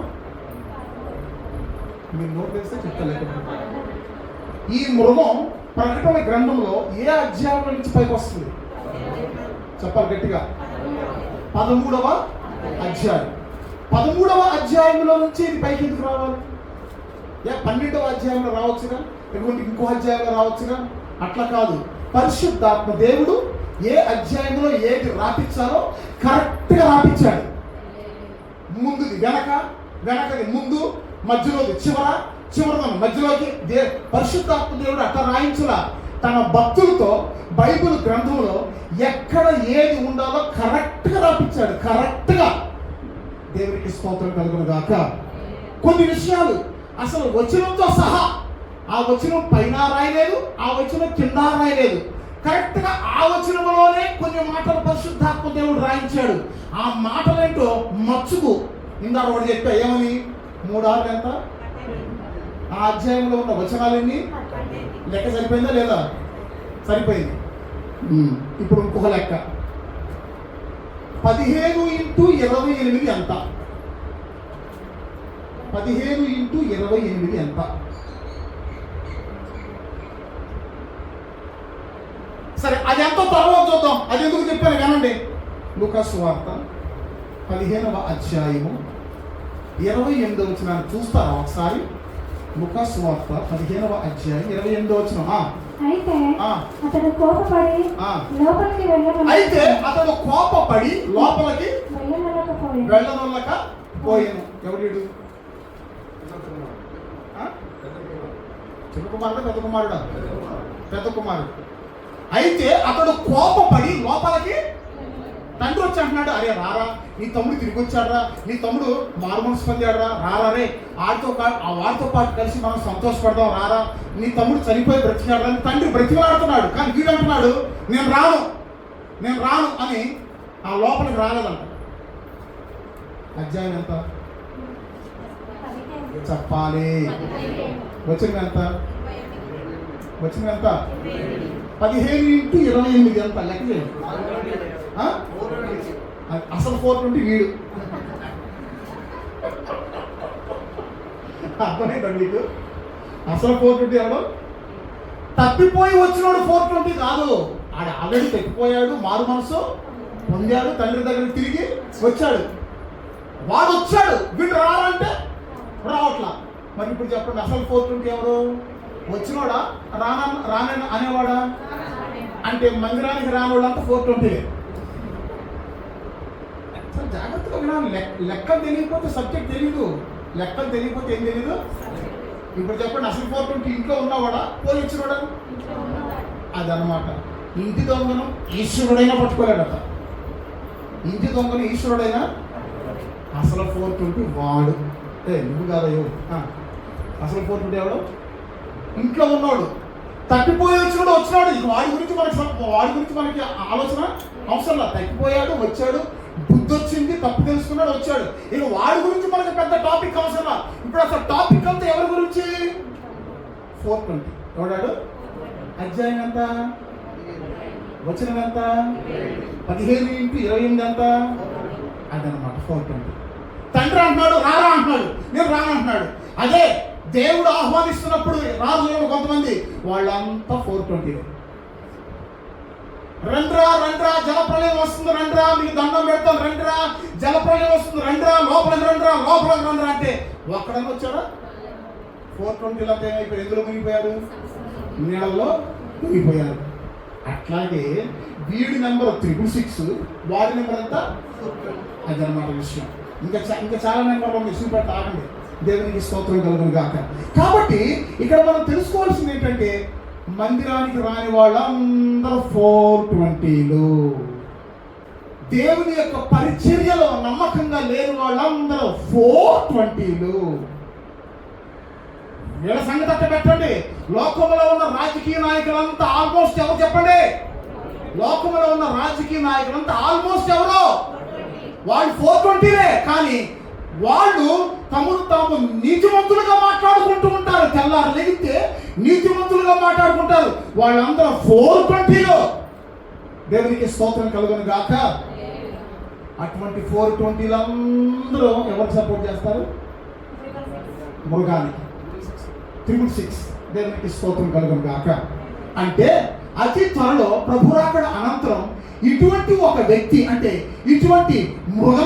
మీరు నోట్ చేస్తే చెప్తలేకపోతే, ఈ మృగం ప్రకటన గ్రంథంలో ఏ అధ్యాయంలో నుంచి పైకి వస్తుంది చెప్పాలి గట్టిగా? 13వ అధ్యాయం. 13వ అధ్యాయంలో నుంచి ఇది పైకి ఎందుకు రావాలి? 12వ అధ్యాయంలో రావచ్చుగా, లేకుంటే ఇంకో అధ్యాయంలో రావచ్చుగా. అట్లా కాదు. పరిశుద్ధాత్మ దేవుడు ఏ అధ్యాయంలో ఏది రాపించాలో కరెక్ట్గా రాపించాడు. ముందుది వెనకది ముందు, మధ్యలోది చివరది మధ్యలోకి. పరిశుద్ధాత్మ దేవుడు అట్లా రాయించలా. తన భక్తులతో బైబిల్ గ్రంథంలో ఎక్కడ ఏది ఉండాలో కరెక్ట్గా రాపించాడు. కరెక్ట్గా. దేవునికి స్తోత్రం కలుగును గాక. కొన్ని విషయాలు అసలు వచనంతో సహా, ఆ వచనం పైన రాయలేదు, ఆ వచనం కింద రాయలేదు. కరెక్ట్గా ఆ వచనంలోనే కొన్ని మాటలు పరిశుద్ధాత్మ దేవుడు రాయించాడు. ఆ మాటలేంటో మచ్చుకు ఇందాక ఒకటి చెప్పా, ఏమని? 3 6 ఎంత? ఆ అధ్యాయంలో ఉన్న వచనాలన్నీ లెక్క సరిపోయిందా లేదా? సరిపోయింది. ఇప్పుడు ఇంకొక లెక్క. 15x28 ఎంత? 15x28 ఎంత? సరే, అది ఎంతో తర్వాత చూద్దాం. అది ఎందుకు చెప్పాను కానండి. లూకా సువార్త 15వ అధ్యాయము 28వ వచనాన్ని చూస్తారా ఒకసారి? లూకా సువార్త 15వ అధ్యాయం 28వ వచనం. అయితే అతడు కోపపడి లోపలికి వెళ్ళనొల్లకపోయాను. ఎవడు? చిన్న కుమారుడు, పెద్ద కుమారుడా? పెద్ద కుమారుడు. అయితే అతడు కోపపడి లోపలికి, తండ్రి వచ్చి అంటున్నాడు, అరే రారా, నీ తమ్ముడు తిరిగి వచ్చాడరా, నీ తమ్ముడు మారు మనసు పొందాడరా, రారా రే, వాడితో పాటు కలిసి మనం సంతోషపడదాం, రారా, నీ తమ్ముడు చనిపోయి బ్రతికాడరా అని తండ్రి బ్రతిలాడుతున్నాడు. కానీ వీడు అంటున్నాడు, నేను రాను అని ఆ లోపలికి రాలేదంట. అధ్యాయం ఎంత చెప్పాలి? వచ్చిన ఎంత? 15x28 ఎంత లెక్క చేయండి. అసలు 420 వీడు. అర్థమైందా మీకు? అసలు 420 ఎవడు? తప్పిపోయి వచ్చినోడు 420 కాదు. ఆడ ఆల్రెడీ తప్పిపోయాడు, మారు మనసు పొందాడు, తండ్రి దగ్గరికి తిరిగి వచ్చాడు. వాడు వచ్చాడు, వీడు రావాలంటే రావట్లా. మరి ఇప్పుడు చెప్పండి, అసలు 420 ఎవరు? వచ్చినోడా రానే అనేవాడా? అంటే మందిరానికి రానివాళ్ళంతా 420. జాగ్రత్తగా వినాలి. లెక్కలు తెలియకపోతే సబ్జెక్ట్ తెలీదు. లెక్కలు తెలియకపోతే ఏం తెలీదు. ఇప్పుడు చెప్పండి, అసలు 420 ఇంట్లో ఉన్నవాడా పోయి ఇచ్చినవాడా? అదనమాట. ఇంటి దొంగను ఈశ్వరుడైనా పట్టుకోలేడట. ఇంటి దొంగను ఈశ్వరుడైనా అసలు 420 వాడు. నువ్వు కాదయ్యో. అసలు 420 ఎవడు? ఇంట్లో ఉన్నవాడు. తప్పిపోయి వచ్చినాడు. ఇక వాడి గురించి మనకి ఆలోచన అవసరం లేదు. తప్పిపోయాడు, వచ్చాడు, బుద్ధి వచ్చింది, తప్పు తెలుసుకున్నాడు, వచ్చాడు. ఇక వాడి గురించి మనకి పెద్ద టాపిక్ అవసరం లేదు. ఇప్పుడు అసలు టాపిక్ అంతా ఎవరి గురించి? 420. ఎవడాడు? అధ్యాయం ఎంత? వచనం ఎంత? 15x28 ఎంత? అదనమాట 420. తండ్రి అంటున్నాడు రారా అంటున్నాడు, నేను రానంటున్నాడు. అదే దేవుడు ఆహ్వానిస్తున్నప్పుడు రాజులు కొంతమంది వాళ్ళంతా 420. రండ్రా జలప్రలయం వస్తుంది, రండ్రా మీకు దండం పెడతాను, రండ్రా జలప్రలయం వస్తుంది, రండ్రా లోపలికి రండ్రా అంటే ఒక్కడని వచ్చాడా? 420 అంతా ఏమైపోయాడు? ఎందులో మునిగిపోయాడు? నీళ్ళల్లో మునిగిపోయారు. అట్లాగే వీడి నెంబర్ 666, వాడి నెంబర్ ఎంత? అదనమాట విషయం. ఇంకా చాలా నెంబర్లు ఉన్నాయి, చూపెట్టి ఆగండి. దేవునికి స్తోత్రం కలుగును గాక. కాబట్టి ఇక్కడ మనం తెలుసుకోవాల్సింది ఏంటంటే, మందిరానికి రాని వాళ్ళందరూ 420లు. దేవుని యొక్క పరిచర్యలో నమ్మకంగా లేని వాళ్ళందరూ 420లు. వీళ్ళ సంగతి అట్ట పెట్టండి. లోకంలో ఉన్న రాజకీయ నాయకులంతా ఆల్మోస్ట్ ఎవరు చెప్పండి? లోకంలో ఉన్న రాజకీయ నాయకులంతా ఆల్మోస్ట్ ఎవరు? వాళ్ళు 420లే. కానీ వాళ్ళు తమను తాము నీతిమంతులుగా మాట్లాడుకుంటూ ఉంటారు. తెల్లారు లెగితే నీతిమంతులుగా మాట్లాడుకుంటారు. వాళ్ళందరూ 420లో. దేవునికి స్తోత్రం కలుగును గాక. అటువంటి 420లందరూ ఎవరికి సపోర్ట్ చేస్తారు? మృగానికి. 666. దేవునికి స్తోత్రం కలుగును గాక. అంటే అతి త్వరలో ప్రభు రాకడ అనంతరం ఇటువంటి ఒక వ్యక్తి, అంటే ఇటువంటి మృగ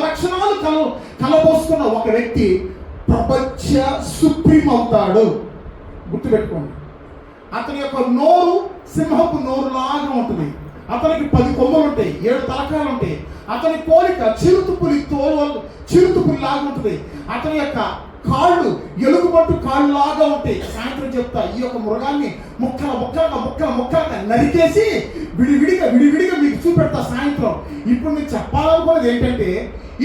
లక్షణాలు కలబోసుకున్న ఒక వ్యక్తి ప్రపంచ సుప్రీం అవుతాడు. గుర్తుపెట్టుకోండి. అతని యొక్క నోరు సింహపు నోరు లాగా ఉంటుంది. అతనికి 10 కొమ్మలు ఉంటాయి, 7 తలకాయలు ఉంటాయి. అతని పోలిక చిరుతుపులి లాగా ఉంటుంది. అతని యొక్క కాళ్ళు ఎలుగుబంటు కాళ్ళు లాగా ఉంటాయి. సాయంత్రం చెప్తా, ఈ యొక్క మృగాన్ని ముక్కలుగా నరికేసి విడివిడిగా మీకు చూపెడతా సాయంత్రం. ఇప్పుడు మీకు చెప్పాలనుకున్నది ఏంటంటే,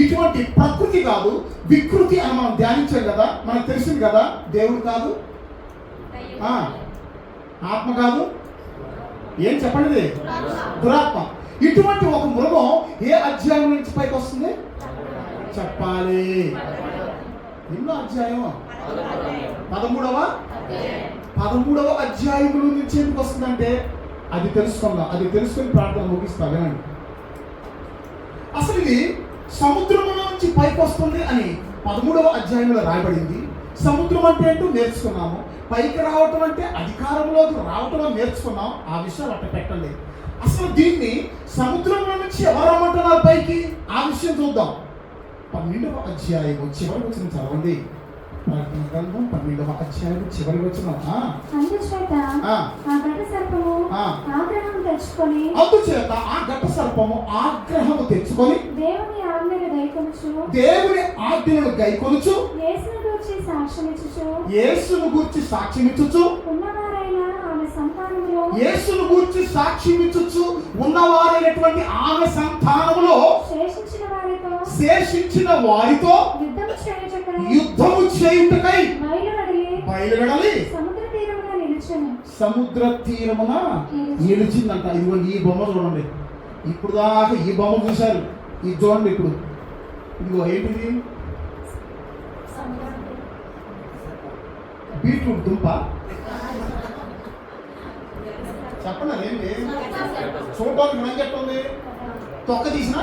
ఇటువంటి ప్రకృతి కాదు, వికృతి అని మనం ధ్యానించాం కదా, మనకు తెలిసింది కదా. దేవుడు కాదు, ఆత్మ కాదు, ఏం చెప్పండి, దురాత్మ. ఇటువంటి ఒక మృగం ఏ అధ్యాయం నుంచి పైకి వస్తుంది చెప్పాలి? ఎన్నో అధ్యాయం? 13వ అధ్యాయంలో నుంచి ఎందుకు వస్తుందంటే అది తెలుసుకుందాం. అది తెలుసుకుని ప్రార్థన ముగిస్తా. వినండి. అసలు ఇది సముద్రంలో నుంచి పైకి వస్తుంది అని 13వ అధ్యాయంలో రాయబడింది. సముద్రం అంటే ఏంటో నేర్చుకున్నాము. పైకి రావటం అంటే అధికారంలోకి రావటం నేర్చుకున్నాం. ఆ విషయం అట్ట పెట్టండి. అసలు దీన్ని సముద్రంలో నుంచి ఎవరు రమ్మంటున్నారు పైకి? ఆ విషయం చూద్దాం. 12వ అధ్యాయం చివరి వచ్చిన చదవండి. ప్రార్థన గ్రంథం 12వ అధ్యాయం చివరి వచ్చిన అందుచేత ఆ ఘట సర్పము ఆగ్రహము తెచ్చుకొని దేవుని ఆజ్ఞలను గైకొనుచు యేసును గూర్చి సాక్ష్యమిచ్చుచు ఉన్నవారైనటువంటి ఆమె సంతానములో శేషించిన వారితో యుద్ధము చేయుటకై బయలువెడలి సముద్ర తీరమున నిలిచిందంట. ఇదిగోండి, ఈ బొమ్మ చూడండి. ఇప్పుడు దాకా ఈ బొమ్మ చూశారు. ఇది చూడండి. ఇప్పుడు ఇదిగో ఏంటిది? బీట్రూట్ దుంప. చెప్పండి అదేంటి? చూడటానికి రంగు ఎట్లా ఉంది? తొక్క తీసిన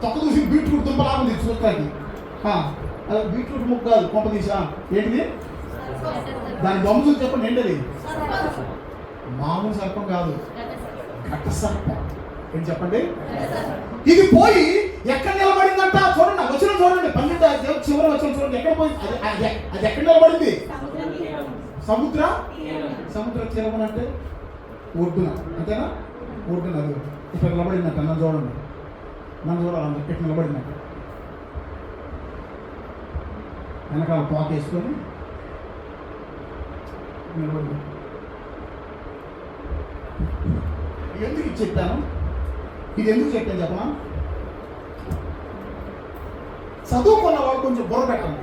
తొక్క చూసి బీట్రూట్ దుంపలా ఉంది చూడటానికి. అది బీట్రూట్ ముక్క కాదు, కొంప తీసా ఏంటిది? దాని బొమ్మ చూసి చెప్పండి ఏంటది? మామూలు సర్పం కాదు, ఘట సర్పం. ఏంటి చెప్పండి? ఇది పోయి ఎక్కడ నిలబడిందంట చూడండి, వచ్చిన చూడండి 12 చివరి వచ్చిన చూడండి ఎక్కడ పోయి అది ఎక్కడ నిలబడింది? సముద్ర తీరం అంటే ఒడ్డున, అంతేనా? ఒడ్డున అది ఇక్కడ నిలబడిందంట. నన్ను చూడండి, నన్ను చూడాలంట ఇక్కడ నిలబడిందంట. వెనకాల పాక వేసుకొని నిలబడి. ఎందుకు ఇది చెప్పాను? ఇది ఎందుకు చెప్పాను చెప్పనా? చదువుకున్న వాడు కొంచెం బుర్ర పెట్టండి.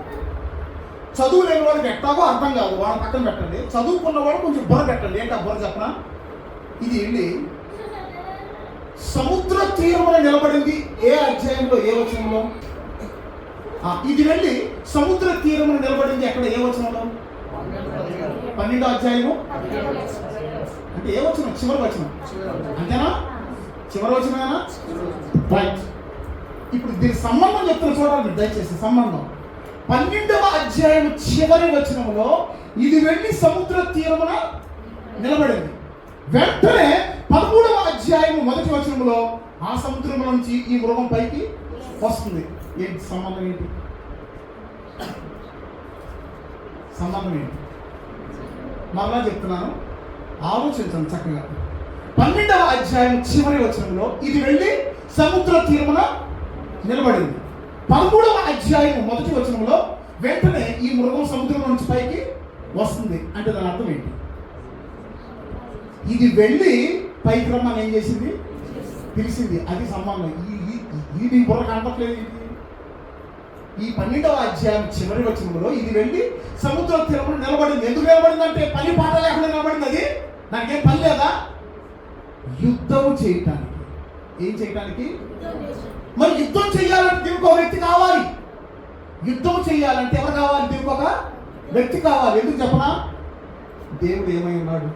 చదువు లేని వాడికి ఎట్టాగో అర్థం కాదు, వాళ్ళ పక్కన పెట్టండి. చదువుకున్న వాడు కొంచెం బుర్ర పెట్టండి. ఏంటి ఆ బుర్ర చెప్పనా? ఇది వెళ్ళి సముద్ర తీరమున నిలబడింది. ఏ అధ్యాయంలో, ఏ వచనంలో? ఇది వెళ్ళి సముద్ర తీరమున నిలబడింది ఎక్కడ, ఏ వచనంలో? 12వ అధ్యాయము. అంటే ఏ వచనం? చివరి వచనం, అంతేనా? చివరి వచనమేనా? రైట్. ఇప్పుడు దీని సంబంధం చెప్తున్నా చూడండి దయచేసి. సంబంధం 12వ అధ్యాయం చివరి వచనంలో ఇది వెళ్ళి సముద్ర తీరమున నిలబడింది. వెంటనే 13వ అధ్యాయం మొదటి వచనంలో ఆ సముద్రం నుంచి ఈ మృగం పైకి వస్తుంది. ఏంటి సంబంధం? ఏంటి సంబంధం? ఏంటి? మరలా చెప్తున్నాను, ఆలోచించండి చక్కగా. 12వ అధ్యాయం చివరి వచనంలో ఇది వెళ్ళి సముద్ర తీరమున నిలబడింది. 13వ అధ్యాయం మొదటి వచనంలో వెంటనే ఈ మృగం సముద్రం నుంచి పైకి వస్తుంది. అంటే దాని అర్థం ఏంటి? ఇది వెళ్ళి పైకి రమ్మని ఏం చేసింది? పిలిచింది. అది సంబంధం. ఇది బుర్రకు అంటట్లేదు. ఈ 12వ అధ్యాయం చివరి వచనంలో ఇది వెళ్ళి సముద్ర తీరమున నిలబడింది. ఎందుకు నిలబడింది అంటే పని పాట లేకుండా నిలబడింది. అది నాకేం పని లేదా? యుద్ధం చేయటానికి. ఏం చేయటానికి? మరి యుద్ధం చేయాలంటే దీనికి ఒక వ్యక్తి కావాలి. యుద్ధం చేయాలంటే ఎవరు కావాలి? దీనికి ఒక వ్యక్తి కావాలి. ఎందుకు చెప్పనా? దేవుడు ఏమై ఉన్నాడు?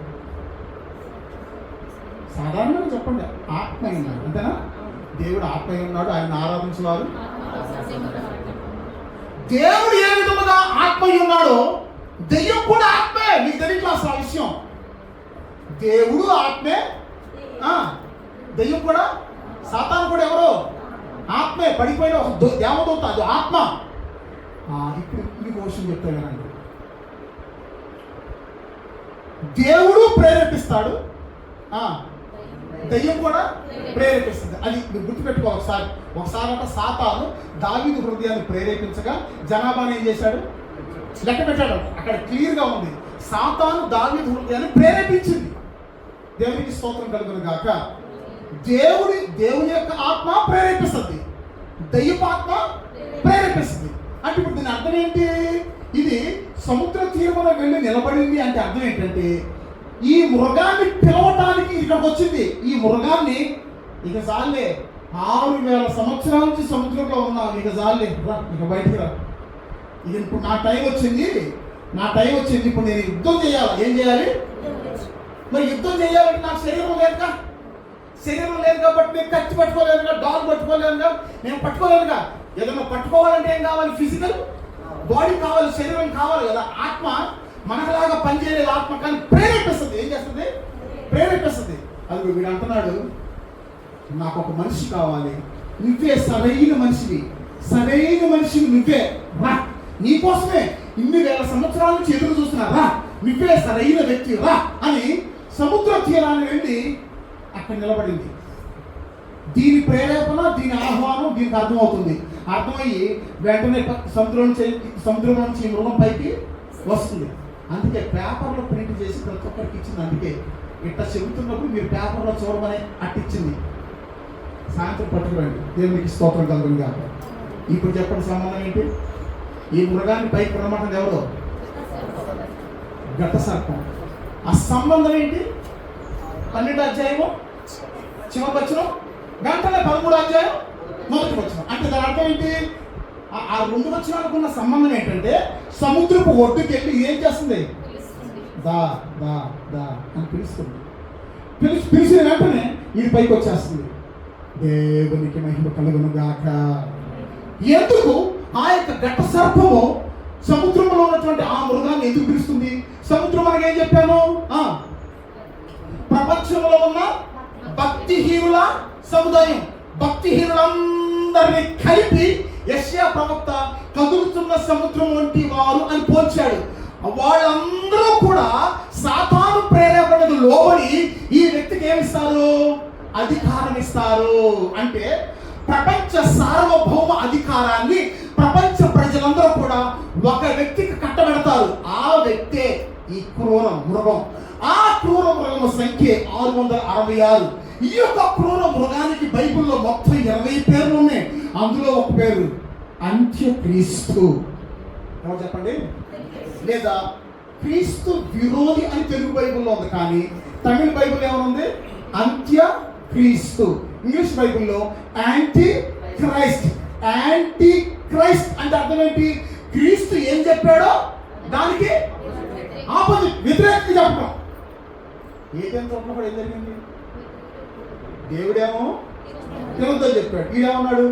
సాధారణంగా చెప్పండి, ఆత్మ ఉన్నాడు, అంతేనా? దేవుడు ఆత్మ ఉన్నాడు, ఆయన ఆరాధించేవారు. దేవుడు ఏ విధముగా ఆత్మ ఉన్నాడో దెయ్యం కూడా ఆత్మే. మీకు తెలియదు అసలు ఆ విషయం. దేవుడు ఆత్మే, దెయ్యం కూడా, సాతాను కూడా ఎవరో ఆత్మే. పడిపోయిన ఒక దేవదూత, అది ఆత్మ. ఇప్పుడు మీకు విషయం చెప్తాను కదండి. దేవుడు ప్రేరేపిస్తాడు, దెయ్యం కూడా ప్రేరేపిస్తుంది. అది మీరు గుర్తుపెట్టుకో. ఒకసారి అంటే సాతాను దావీదు హృదయాన్ని ప్రేరేపించగా జనాభాని ఏం చేశాడు? లెక్క పెట్టాడు. అక్కడ క్లియర్గా ఉంది, సాతాను దావీదు హృదయాన్ని ప్రేరేపించింది. దేవునికి స్తోత్రం కలుగును గాక. దేవుని యొక్క ఆత్మ ప్రేరేపిస్తుంది, దయ్యపు ఆత్మ ప్రేరేపిస్తుంది. అంటే ఇప్పుడు దీని అర్థం ఏంటి? ఇది సముద్ర తీరమున వెళ్ళి నిలబడింది అంటే అర్థం ఏంటంటే ఈ మృగాన్ని పిలవటానికి ఇక్కడికి వచ్చింది. ఈ మృగాన్ని ఇక చాలే, 6000 సంవత్సరాల నుంచి సముద్రంలో ఉన్నాం, ఇక చాలే, ఇక బయటికి రా. ఇక ఇప్పుడు నా టైం వచ్చింది. ఇప్పుడు నేను యుద్ధం చేయాలి. ఏం చేయాలి? మరి యుద్ధం చేయాలంటే నాకు శరీరం లేదు కాబట్టి నేను కత్తి పట్టుకోలేనుగా, డాగ్ పట్టుకోలేనుగా, నేను పట్టుకోలేనుగా. ఏదైనా పట్టుకోవాలంటే ఏం కావాలి? ఫిజికల్ బాడీ కావాలి, శరీరం కావాలి కదా. ఆత్మ మనకులాగా పనిచేయలేదు ఆత్మ, కానీ ప్రేరేపిస్తుంది. ఏం చేస్తుంది? ప్రేరేపిస్తుంది. అది వీడు అంటున్నాడు, నాకు ఒక మనిషి కావాలి, నువ్వే సరైన మనిషివి నువ్వే రా, నీకోసమే ఇన్ని వేల సంవత్సరాల నుంచి ఎదురు చూస్తున్నా, రా నువ్వే సరైన వ్యక్తి రా అని సముద్ర తీరాన్ని వెళ్ళి అక్కడ నిలబడింది. దీని ప్రేరేపణ, దీని ఆహ్వానం దీనికి అర్థమవుతుంది. అర్థమయ్యి వెంటనే సముద్రం నుంచి మృగం పైకి వస్తుంది. అందుకే పేపర్లో ప్రింట్ చేసి ప్రతి ఒక్కరికి ఇచ్చింది. అందుకే ఇట్లా చెబుతున్నప్పుడు మీరు పేపర్లో చూడమని అట్టిచ్చింది. సాయంత్రం పట్టుకురండి. దేవునికి స్తోత్రం కలుగును గాక. ఇప్పుడు చెప్పండి సంబంధం ఏంటి? ఈ మృగాన్ని పైకి రమ్మంటుంది ఎవరో? ఘట సర్పం. ఆ సంబంధం ఏంటి? 12వ అధ్యాయము చివరి వచనం, వెంటనే 13వ అధ్యాయం మొదటి వచనం. అంటే దాని అర్థం ఏంటి? ఆ 2 వచనాలకు ఉన్న సంబంధం ఏంటంటే సముద్రపు ఒడ్డుకి వెళ్ళి ఏం చేస్తుంది? దా దా దా అని పిలుస్తుంది. పిలిచిన వెంటనే ఇది పైకి వచ్చేస్తుంది. దేవునికి మహిమ కలుగును గాక. ఎందుకు ఆ యొక్క ఘట సర్పము సముద్రంలో ఉన్నటువంటి ఆ మృగాన్ని ఎందుకు పిలుస్తుంది? సముద్రం మనకి ఏం చెప్పాను? ప్రపంచంలో ఉన్న భక్తిహీనుల సముదాయం, భక్తిహీనులందరినీ కలిపి యెషయా ప్రవక్త కదులుతున్న సముద్రం వంటి వారు అని పోల్చాడు. వాళ్ళందరూ కూడా సాతాను ప్రేరేపణకు లోబడి ఈ వ్యక్తికి ఏమిస్తారు? అధికారం ఇస్తారు. అంటే ప్రపంచ సార్వభౌమ అధికారాన్ని ప్రపంచ ప్రజలందరూ కూడా ఒక వ్యక్తికి కట్టబెడతారు. ఆ వ్యక్తే ఈ క్రూర మృగం. ఆ క్రూర మృగం సంఖ్య 666. ఈ యొక్క క్రూర మృగానికి బైబిల్లో మొత్తం 20 పేర్లు ఉన్నాయి. అందులో ఒక పేరు అంత్యక్రీస్తు. ఎవరు చెప్పండి? లేదా క్రీస్తు విరోధి అని తెలుగు బైబిల్లో ఉంది, కానీ తమిళ బైబిల్ ఏమనుంది? అంత్యక్రీస్తు. ఇంగ్లీష్ బైబిల్లో యాంటీ క్రైస్ట్. యాంటీ క్రైస్ట్ అంటే అర్థం ఏంటి? క్రీస్తు ఏం చెప్పాడో దానికి ఆపోజిట్, వ్యతిరేకంగా చెప్పడం. ఏదైనా చోట్ల కూడా ఏం జరిగింది? దేవుడేమో తినొద్దని చెప్పాడు, ఈడేమన్నాడు?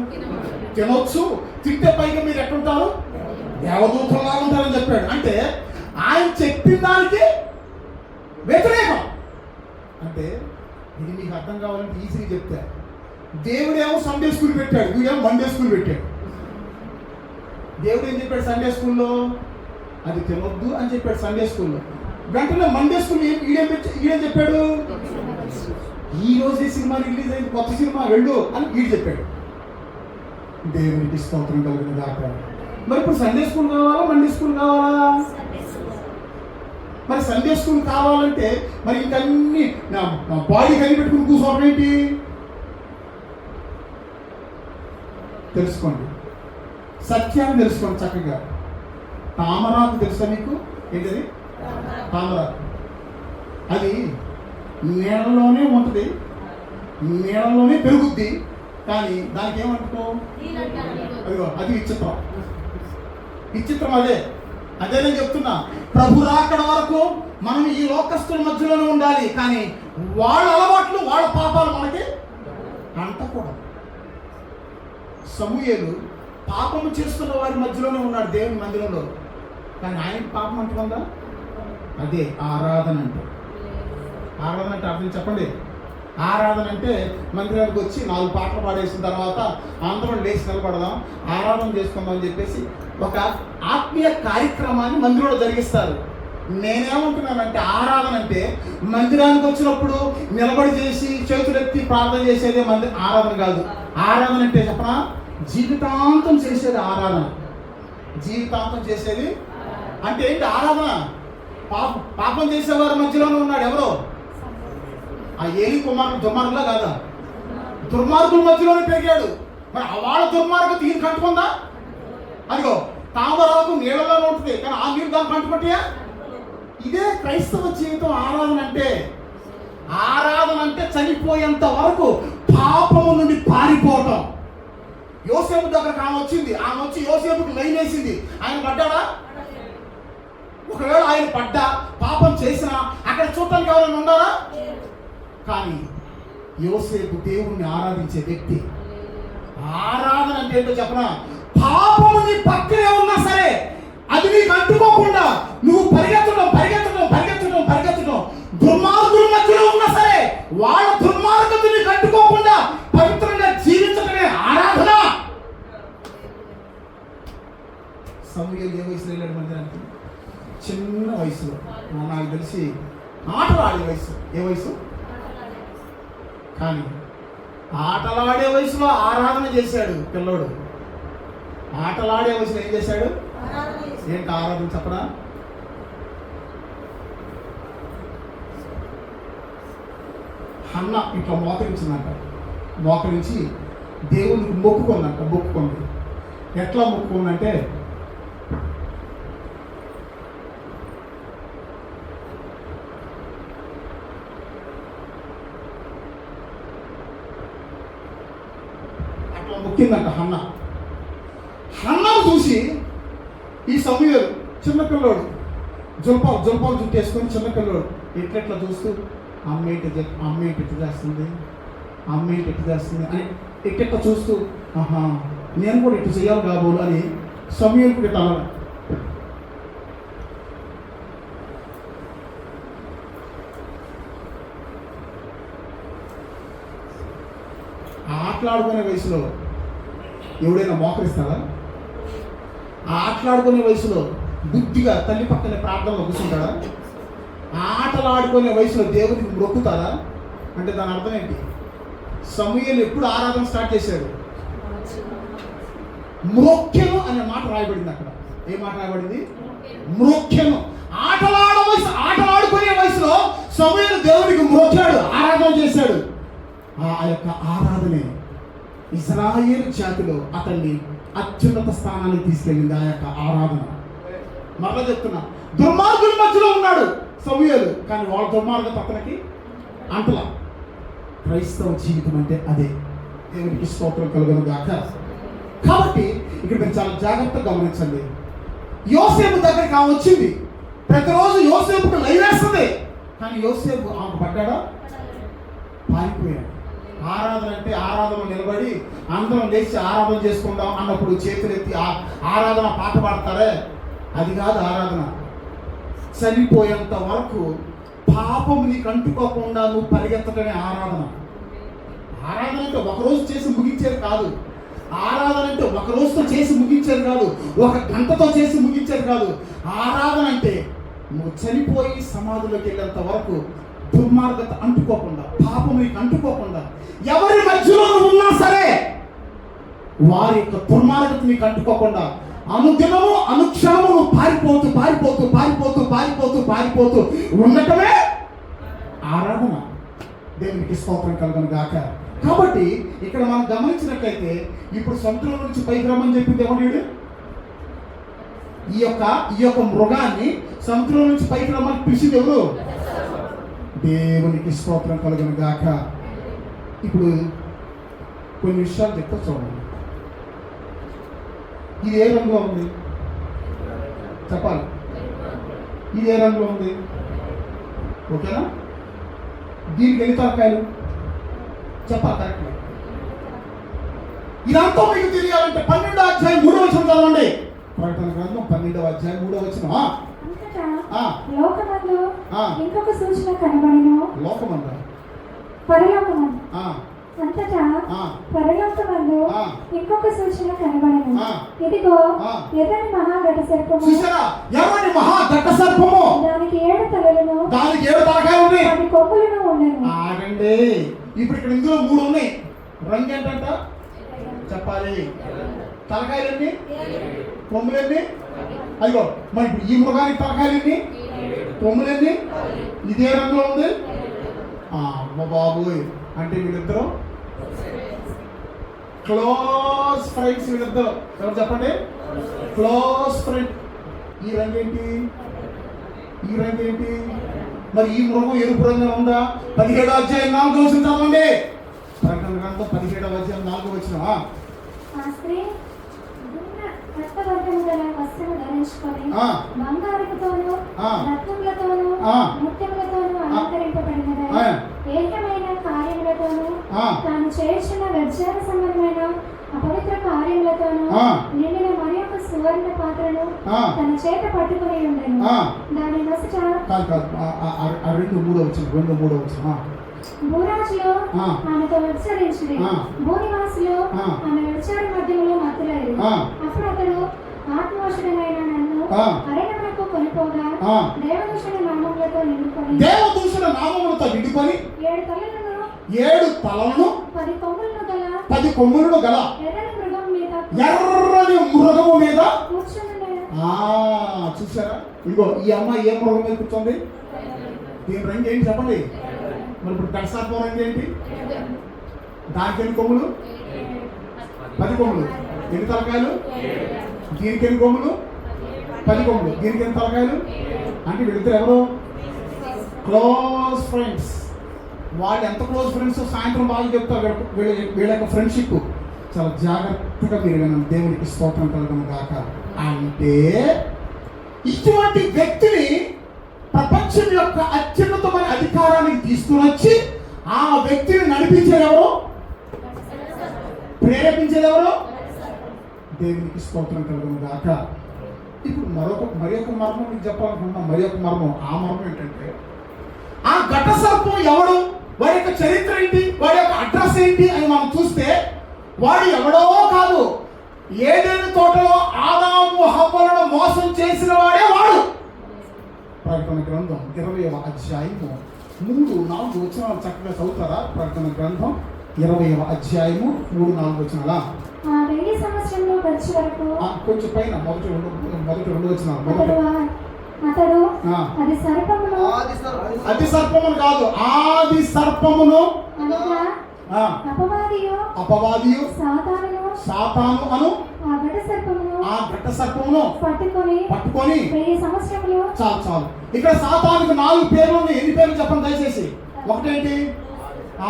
తినొచ్చు, తింటే పైగా మీరు ఎట్లుంటారు? దేవదూతలా ఉంటారని చెప్పాడు. అంటే ఆయన చెప్పిన దానికి వ్యతిరేకం. అంటే ఇది మీకు అర్థం కావాలంటే ఈజీగా చెప్తా. దేవుడేమో సండే స్కూల్ పెట్టాడు, వీడేమో మండే స్కూల్ పెట్టాడు. దేవుడు ఏం చెప్పాడు సండే స్కూల్లో? అది తినొద్దు అని చెప్పాడు సండే స్కూల్లో. వెంటనే మండే స్కూల్ ఈడేం చెప్పాడు? ఈ రోజే సినిమా రిలీజ్ అయింది, కొత్త సినిమా, వెళ్ళు అని వీడు చెప్పాడు. దేవునికి స్తోత్రం కలిగిన గాక. మరి ఇప్పుడు సండే స్కూల్ కావాలా, మండే స్కూల్ కావాలా? మరి సండే స్కూల్ కావాలంటే మరి ఇంకన్నీ నా బాడీ కలిపెట్టుకుని కూర్చోవడం ఏంటి? తెలుసుకోండి, సత్యాన్ని తెలుసుకోండి చక్కగా. తామరాకు తెలుసా మీకు? ఏంటది? తామరాకు. అది నీళ్ళలోనే ఉంటుంది, నీళ్ళలోనే పెరుగుద్ది, కానీ దానికి ఏమంటుకో? అదిగో అది విచిత్రం. విచిత్రం అదే నేను చెప్తున్నా. ప్రభు రాకడ వరకు మనం ఈ లోకస్తుల మధ్యలోనే ఉండాలి, కానీ వాళ్ళ అలవాట్లు, వాళ్ళ పాపాలు మనకి అంటకూడదు. సమూయేలు పాపము చేస్తున్న వారి మధ్యలోనే ఉన్నాడు, దేవుని మందిరంలో, కానీ ఆయనకి పాపం అంటుకుందా? అదే ఆరాధన అంటే. ఆరాధన అంటే అర్థం చెప్పండి. ఆరాధన అంటే మందిరానికి వచ్చి 4 పాటలు పాడేసిన తర్వాత అందరం లేచి నిలబడదాం, ఆరాధన చేసుకుందాం అని చెప్పేసి ఒక ఆత్మీయ కార్యక్రమాన్ని మందిరంలో జరిగిస్తారు. నేనేమంటున్నానంటే ఆరాధన అంటే మందిరానికి వచ్చినప్పుడు నిలబడి చేసి చేతులెత్తి ప్రార్థన చేసేదే ఆరాధన కాదు. ఆరాధన అంటే చెప్పనా? జీవితాంతం చేసేది ఆరాధన. జీవితాంతం చేసేది అంటే ఏంటి? ఆరాధన. పాపం చేసేవారి మధ్యలోనే ఉన్నాడు ఎవరో? ఆ ఏలి కుమారుడు దుర్మార్గులా కాదా? దుర్మార్గుల మధ్యలోనే పెరిగాడు. మరి వాళ్ళ దుర్మార్గం ఈయన కంటుకుందా? అదిగో తామరాకు నీళ్ళలో ఉంటుంది, కానీ ఆ నీళ్ళు దాన్ని కంటుకుంటాయా? ఇదే క్రైస్తవ జీవితం. ఆరాధన అంటే, ఆరాధన అంటే చనిపోయేంత వరకు పాపము నుండి పారిపోవటం. యోసేపు దగ్గరకు ఆమె వచ్చింది, ఆమె వచ్చి యోసేపుకి లైన్ వేసింది. ఆయన పడ్డాడా? ఒకవేళ ఆయన పడ్డా, పాపం చేసినా అక్కడ చూడటానికి ఎవరైనా ఉన్నారా? కానీ యోసేపు దేవుణ్ణి ఆరాధించే వ్యక్తి. ఆరాధన అంటే ఏంటో చెప్పనా? పాపము నీ పక్కనే ఉన్నా సరే అది నీకు అంటుకోకుండా నువ్వు పరిగెత్తడం దుర్మార్గుల మధ్యలో ఉన్నా సరే వాళ్ళ దుర్మార్గత నీకు అంటుకోకుండా పవిత్రంగా జీవించడమే ఆరాధన. సమూయేలు ఏ వయసులో వెళ్ళాడు మందిరానికి? చిన్న వయసులో, నాకు తెలిసి ఆటలాడే వయసు. ఏ వయసు? కానీ ఆటలాడే వయసులో ఆరాధన చేశాడు పిల్లోడు. ఆటలాడే వయసులో ఏం చేశాడు? ఏంటి ఆరాధన చెప్పరా? హన్న ఇట్లా మోకరించిందంట. మోకరించి దేవునికి మొక్కుకుంది. ఎట్లా మొక్కుకుందంటే, మొక్కిందంట హన్నను చూసి ఈ సమూయేలు చిన్నపిల్లోడు జులపాలు చుట్టేసుకొని చిన్నపిల్లడు ఎట్లెట్లా చూస్తూ అమ్మ ఏంటి ఎట్టు చేస్తుంది, అమ్మ ఏంటి ఎట్టు చేస్తుంది అని ఎట్లెట్లా చూస్తూ, ఆహా నేను కూడా ఇటు చేయాలి కాబోలు అని సమయానికి పెట్టాలి. ఆటలాడుకునే వయసులో ఎవడైనా మోకరిస్తారా? ఆటలాడుకునే వయసులో బుద్ధిగా తల్లి పక్కనే ప్రార్థనలో కూర్చుంటాడా? ఆటలాడుకునే వయసులో దేవుడికి మొక్కుతారా? అంటే దాని అర్థం ఏంటి? సమూయేలు ఎప్పుడు ఆరాధన స్టార్ట్ చేశాడు? మ్రోక్యను అనే మాట రాయబడింది అక్కడ. ఏ మాట రాయబడింది? మ్రోక్యను. ఆటలాడుకునే వయసులో సమూయేలు దేవుడికి మ్రోక్కాడు, ఆరాధన చేశాడు. ఆ యొక్క ఆరాధనే ఇశ్రాయేలు జాతిలో అతన్ని అత్యున్నత స్థానానికి తీసుకెళ్ళింది. ఆ యొక్క ఆరాధన. మరలా చెప్తున్నా, దుర్మార్గుల మధ్యలో ఉన్నాడు సమూయేలు, కానీ వాళ్ళ దుర్మార్గత అతనికి అంటలా. క్రైస్తవ జీవితం అంటే అదే. దేవునికి స్తోత్రం కలుగును గాక. కాబట్టి ఇక్కడ మీరు చాలా జాగ్రత్తగా గమనించండి. యోసేపు దగ్గరికి ఆమె వచ్చింది. ప్రతిరోజు యోసేపుకు లైవ్ వేస్తుంది, కానీ యోసేపు ఆమెకు పడ్డాడా? పారిపోయాడు. ఆరాధన అంటే ఆరాధన నిలబడి అందరం లేచి ఆరాధన చేసుకుందాం అన్నప్పుడు చేతులెత్తి ఆరాధన పాట పాడతారే, అది కాదు ఆరాధన. చనిపోయేంత వరకు పాపం నీకు అంటుకోకుండా నువ్వు పరిగెత్తడమే ఆరాధన. ఆరాధన అంటే ఒకరోజు చేసి ముగించేది కాదు. ఆరాధన అంటే ఒక రోజుతో చేసి ముగించేది కాదు, ఒక గంటతో చేసి ముగించేది కాదు. ఆరాధన అంటే నువ్వు చనిపోయి సమాధిలోకి వెళ్ళేంత వరకు దుర్మార్గత అంటుకోకుండా, పాపం నీకు అంటుకోకుండా, ఎవరి మధ్యలో నువ్వు ఉన్నా సరే వారి యొక్క దుర్మార్గత నీకు అంటుకోకుండా అనుదినము అనుక్షణము నువ్వు పారిపోతూ ఉండటమే ఆరాధన. దేవునికి స్తోత్రం కలుగును గాక. కాబట్టి ఇక్కడ మనం గమనించినట్లయితే ఇప్పుడు సముద్రం నుంచి పైకి రమ్మని చెప్పింది ఎవరు? ఈ యొక్క మృగాన్ని సముద్రం నుంచి పైకి రమ్మని పిలిచింది ఎవరు? దేవునికి స్తోత్రం కలుగును గాక. ఇప్పుడు కొన్ని విషయాలు చెప్తా చూడండి. ఇది ఏ రంగులో ఉంది చెప్పాలి? ఇది ఏ రంగులో ఉంది? ఓకేనా? దీనికి ఎన్ని తలకాయలు చెప్పాలి కరెక్ట్. ఇదంతా మీకు తెలియాలంటే 12వ అధ్యాయం 3వ వచనం చదవండి. ప్రకటన గ్రంథం 12వ అధ్యాయం 3వ వచనం. లోకమందు ఇంకొక సూచన కనబడెను. లోకమందు పరలోకమందు అంతటా పరలోకమందు ఇంకొక సూచన కనబడెను. ఇదిగో ఎర్రని మహాఘట సర్పము. చూసారా? ఎర్రని మహాఘట సర్పము. దానికి 7 తలలను, దానికి 7 తలకాయలు ఉన్నాయి, 10 కొమ్ములను ఉండెను. ఆగండి. ఇప్పుడు ఇక్కడ ఇందులో 3 ఉన్నాయి. రంగు ఏంటంట చెప్పాలి? తలకాయలు ఎన్ని? కొమ్ములు ఎన్ని? అయ్యో మరి ఇప్పుడు ఈ మృగానికి తలకాయలు ఎన్ని? కొమ్ములు ఎన్ని? ఇదే రంగులో ఉంది. అమ్మ బాబోయ్, అంటే వీళ్ళిద్దరు క్లోజ్ ఫ్రెండ్స్. వీళ్ళిద్దరు ఎవరు చెప్పండి? Close friend. ఈ రంగు ఏంటి? మరి ఈ మృగం ఎరుపు రంగులో ఉందా? 17వ అధ్యాయం 4వ వచనం చదవండి. ప్రకటన గ్రంథం 17వ అధ్యాయం 4వ వచనం. ఆ స్త్రీ రక్తవర్ణము గల వస్త్రము ధరించుకొని బంగారముతోను రత్నములతోను ముత్యములతోను అలంకరింపబడినదై ఏకమైన కార్యములతోను తాను చేస్తున్న వ్యభిచార సంబంధమైన అపవిత్ర కార్యములతోను నిండిన మరి ఒక సువర్ణ పాత్రను తన చేత పట్టుకుని ఉండెను. దాని నొసట 2:3 భూరాజులు ఆమెతో వ్యభిచరించిరి. భూనివాసులు ఆమె వ్యభిచార మధ్యములో మత్తులైరి. అప్పుడు అతడు ఆత్మవశుడైన నన్ను అరణ్యమునకు కొనిపోగా దేవదూషణ నామములతో నిండుకొని 7 తలలను 10 కొమ్ములను గల ఎర్రని మృగము మీద కూర్చున్నాడు. చూసారా? ఇదిగో ఈ అమ్మాయి ఏ మృగం మీద కూర్చోంది? దీని రంగు ఏంటి చెప్పండి? మరి ఇప్పుడు కడసాత్మ రంగు ఏంటి? దానికి ఎన్ని కొమ్ములు? 10 కొమ్ములు. ఎన్ని తలకాయలు? దీనికి ఎన్ని కొమ్ములు? 10 కొమ్ములు. దీనికి ఎన్ని తలకాయలు? అంటే వీళ్ళిద్దరు ఎవరు? Close friends. వాళ్ళు ఎంత క్లోజ్ ఫ్రెండ్స్ సాయంత్రం బాగా చెప్తారు. వీళ్ళ యొక్క ఫ్రెండ్షిప్ చాలా జాగ్రత్తగా మీరు వినండి. దేవునికి స్తోత్రం కలుగును గాక. అంటే ఇటువంటి వ్యక్తిని ప్రపంచం యొక్క అత్యున్నతమైన అధికారానికి తీసుకుని వచ్చి ఆ వ్యక్తిని నడిపించేది ఎవరు? ప్రేరేపించేది ఎవరు? దేవునికి స్తోత్రం కలుగును గాక. ఇప్పుడు మరి ఒక మర్మం మీకు చెప్పాలనుకుంటున్నా. మరి ఒక మర్మం. ఆ మర్మం ఏంటంటే, ఆ ఘట సర్పం ఎవడు, వాడి యొక్క చరిత్ర ఏంటి, వాడి యొక్క అడ్రస్ ఏంటి అని మనం చూస్తే, వాడు ఎవడో కాదు, ఏదైనా తోటలో ఆదాము హవ్వలను మోసం చేసిన వాడే వాడు. ప్రకటన గ్రంథం 20వ అధ్యాయము 3-4 వచనాలు చక్కగా చదువుతారా? ప్రకటన గ్రంథం 20వ అధ్యాయము 3-4 వచనాలా? ఆ 1000 సంవత్సరంలో గడిచే వరకు కొంచెం పైన మొదటి రెండు వచనాలు. అతడు అది సర్పమును, అతి సర్పమును కాదు, ఆది సర్పమును అనగా అపవాదియు సాతాను అను ఆ ఘట సర్పమును పట్టుకొని 1000 సంవత్సరములు. చాలు. ఇక్కడ సాతానుకు 4 పేర్లు ఉన్నాయి. ఎన్ని పేర్లు చెప్పండి దయచేసి. ఒకటేంటి?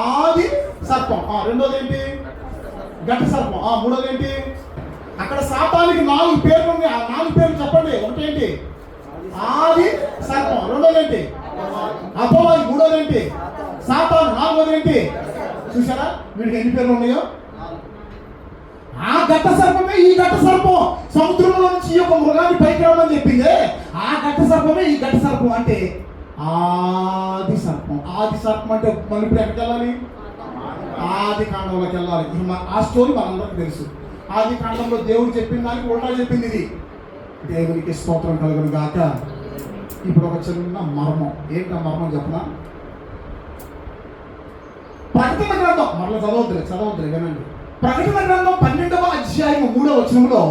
ఆది సర్పం. రెండోది ఏంటి? ఘట సర్పం. మూడోది ఏంటి? అక్కడ సాతానికి 4 పేర్లు ఉన్నాయి. ఆ 4 పేర్లు చెప్పండి. ఒకటేంటి? ఆది సర్పం. రెండోది ఏంటి? అపవాది. మూడోది ఏంటి? సాతాను. నాలుగోది ఏంటి? చూసారా వీడికి ఎన్ని పేర్లు ఉన్నాయో? ఆ ఘట సర్పమే ఈ ఘట సర్పం. సముద్రంలో నుంచి ఈ యొక్క మృగాన్ని పైకి రావడం చెప్పిందే ఆ ఘట సర్పమే ఈ ఘట సర్పం. అంటే ఆది సర్పం. ఆది సర్పం అంటే మళ్ళీ ఇప్పుడు ఎక్కడికి వెళ్ళాలి? ఆది కాండంలోకి వెళ్ళాలి. ఆ స్టోరీ మనందరికీ తెలుసు. ఆది కాండంలో దేవుడు చెప్పిన దానికి ఉల్టా చెప్పింది ఇది. దేవునికి స్తోత్రం కలుగును గాక. ఇప్పుడు ఒక చిన్న మర్మం. ఏంటి ఆ మర్మం చెప్పనా? ప్రకటన గ్రంథం మరలా చదవద్దులే వినండి. ప్రకటన గ్రంథం 12వ అధ్యాయం 3వ వచనంలో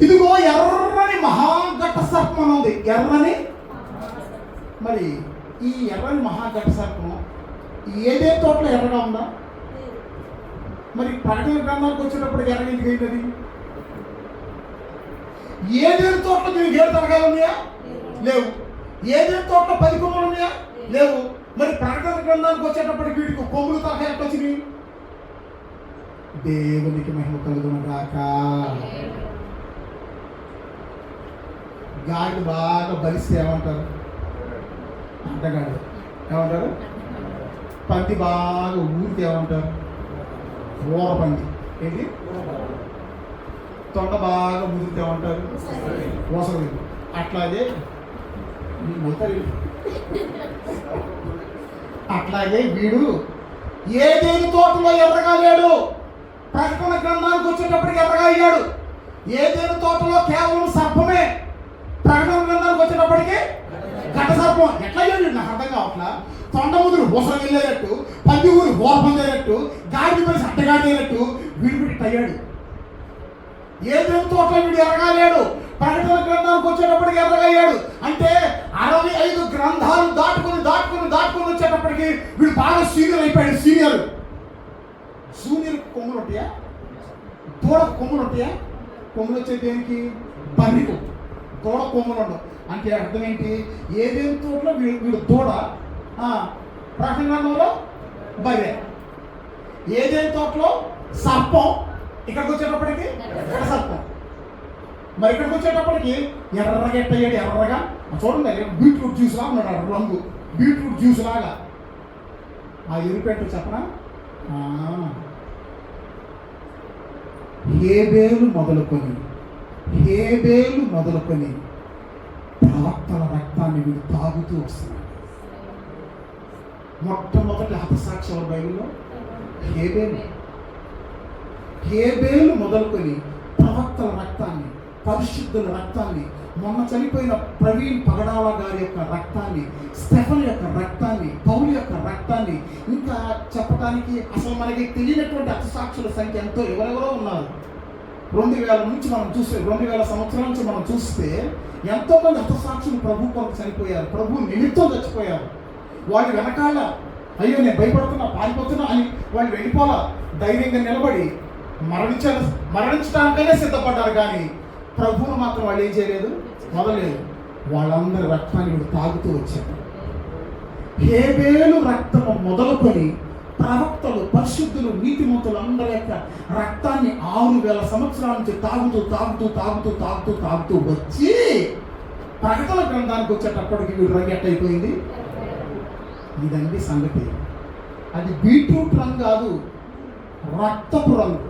ఇదిగో ఎర్రని మహాఘట సర్పం ఉంది. ఎర్రని. మరి ఈ ఎర్రని మహాఘట సర్పం ఏదే తోటలో ఎర్రగా ఉందా? మరి ప్రకటన గ్రంథానికి వచ్చేటప్పుడు ఎర్రగా ఎందుకు అయింది? ఏదేని తోటలో దీనికి 7 తలకాయలు ఉన్నాయా? లేవు. ఏదేని తోటలో 10 కొమ్మలు ఉన్నాయా? లేవు. మరి ప్రకటన గ్రంథానికి వచ్చేటప్పటికి వీటికి కొమ్ములు తలకాయ ఎట్లా వచ్చినాయి? దేవునికి మహిమ కలుగును గాక. గాడి బాగా బలిస్తే ఏమంటారు? అంటగాడు. ఏమంటారు? పంది బాగా ఊరితే ఏమంటారు? ఊర పంది. ఏంటి? తొండ బాగా ముదిరితే ఏమంటారు? ఊసరు. అట్లాగే అట్లాగే వీడు ఏదేని తోటలో ఎర్రగా లేడు. ప్రకటన గ్రంథానికి వచ్చేటప్పటికి ఎర్రగా అయ్యాడు. ఏదేని తోటలో కేవలం సర్పమే. ప్రకటన గ్రంథానికి వచ్చేటప్పటికి ఘట సర్పం. ఎట్లా అయ్యాడు? నాకు అర్థం కావట్లా. తొండ ముదురు ఊసలు వెళ్ళేటట్టు, పంది ఊరు ఊర పొందేటట్టు, గాడి పలిసి అట్టగాడేటట్టు వీడు అయ్యాడు. ఏదేని తోటలో వీడు ఎర్రగా లేడు. ప్రకటన గ్రంథానికి వచ్చేటప్పటికి ఎర్రగయ్యాడు. అంటే 65 గ్రంథాలు దాటుకుని వచ్చేటప్పటికి వీడు బాగా సీనియర్ అయిపోయాడు. జూనియర్ కొమ్ములు ఉంటాయా? దూడ కొమ్ములు ఉంటాయా? కొమ్ములు వచ్చే దేనికి? బర్రెకు. దూడ కొమ్ములు ఉండవు. అంటే అర్థం ఏంటి? ఏదేని తోటలో వీడు దూడ, ప్రకటన గ్రంథంలో బర్రె. ఏదేని తోటలో సర్పం, ఇక్కడికి వచ్చేటప్పటికి ఘట సర్పం. మరి ఇక్కడికి వచ్చేటప్పటికి ఎర్రగా ఎట్టయ్యాడు. ఎర్రగా చూడండి, బీట్రూట్ జ్యూస్ లాగా ఉన్నాడు. రంగు బీట్రూట్ జ్యూస్ లాగా. ఆ ఎరుపేట చెప్పనా? హేబేలు మొదలుకొని ప్రవక్తల రక్తాన్ని వీడు తాగుతూ వస్తున్నాడు. మొట్టమొదటి హతసాక్షి ఎవరు బైబిల్లో? హేబేలు మొదలుకొని ప్రవక్తల రక్తాన్ని, పరిశుద్ధుల రక్తాన్ని, మొన్న చనిపోయిన ప్రవీణ్ పగడాల గారి యొక్క రక్తాన్ని, స్టెఫన్ యొక్క రక్తాన్ని, పౌలు యొక్క రక్తాన్ని, ఇంకా చెప్పడానికి అసలు మనకి తెలియనటువంటి హతసాక్షుల సంఖ్య ఎంతో ఎవరెవరో ఉన్నారు. 2000 నుంచి మనం చూస్తే, 2000 సంవత్సరాల నుంచి మనం చూస్తే ఎంతోమంది హతసాక్షులు ప్రభు కొరకు చనిపోయారు. ప్రభు నిమిత్తం చచ్చిపోయారు. వాళ్ళు వెనకాల అయ్యో నేను భయపడుతున్నా, పారిపోతున్నా అని వాళ్ళు వెళ్ళిపోలా. ధైర్యంగా నిలబడి మరణించడానికైనా సిద్ధపడ్డారు. కానీ ప్రభువును మాత్రం వాళ్ళు ఏం చేయలేదు, మొదలేదు. వాళ్ళందరి రక్తాన్ని వీడు తాగుతూ వచ్చాడు. హేబేలు రక్తము మొదలుకొని ప్రవక్తలు, పరిశుద్ధులు, నీతిమంతులు అందరి యొక్క రక్తాన్ని 6000 సంవత్సరాల నుంచి తాగుతూ వచ్చి ప్రకటన గ్రంథానికి వచ్చేటప్పటికి వీడు రంగు ఎట్టయిపోయింది. ఇదండి సంగతి. అది బీట్రూట్ రంగు కాదు, రక్తపు రంగు.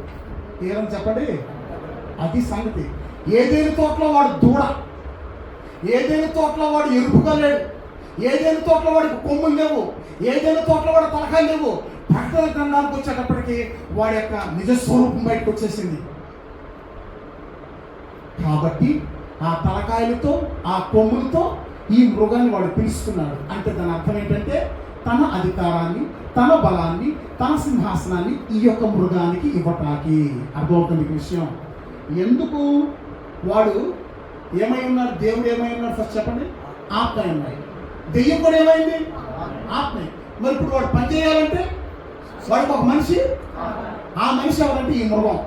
ఏమని చెప్పండి, అది సంగతి. ఏదేని తోటలో వాడు దూడ, ఏదేని తోటలో వాడు ఎరుపుగా లేడు, ఏదేని తోటలో వాడికి కొమ్ములు లేవు, ఏదేని తోటలో వాడు తలకాయలు లేవు. ప్రకటన గ్రంథానికి వచ్చేటప్పటికి వాడి యొక్క నిజస్వరూపం బయటకు వచ్చేసింది. కాబట్టి ఆ తలకాయలతో, ఆ కొమ్ములతో ఈ మృగాన్ని వాడు పిలుస్తున్నాడు. అంటే దాని అర్థం ఏంటంటే తన అధికారాన్ని, తన బలాన్ని, తన సింహాసనాన్ని ఈ యొక్క మృగానికి ఇవ్వటానికి. అర్థమవుతుంది విషయం. ఎందుకు వాడు ఏమై ఉన్నాడు? దేవుడు ఏమై ఉన్నాడు? ఫస్ట్ చెప్పండి. ఆత్మ ఉన్నాయి. దెయ్యం కూడా ఏమైంది? ఆత్మే. మరి ఇప్పుడు వాడు పని చేయాలంటే వాడికి ఒక మనిషి, ఆ మనిషి ఎవరంటే ఈ మృగం.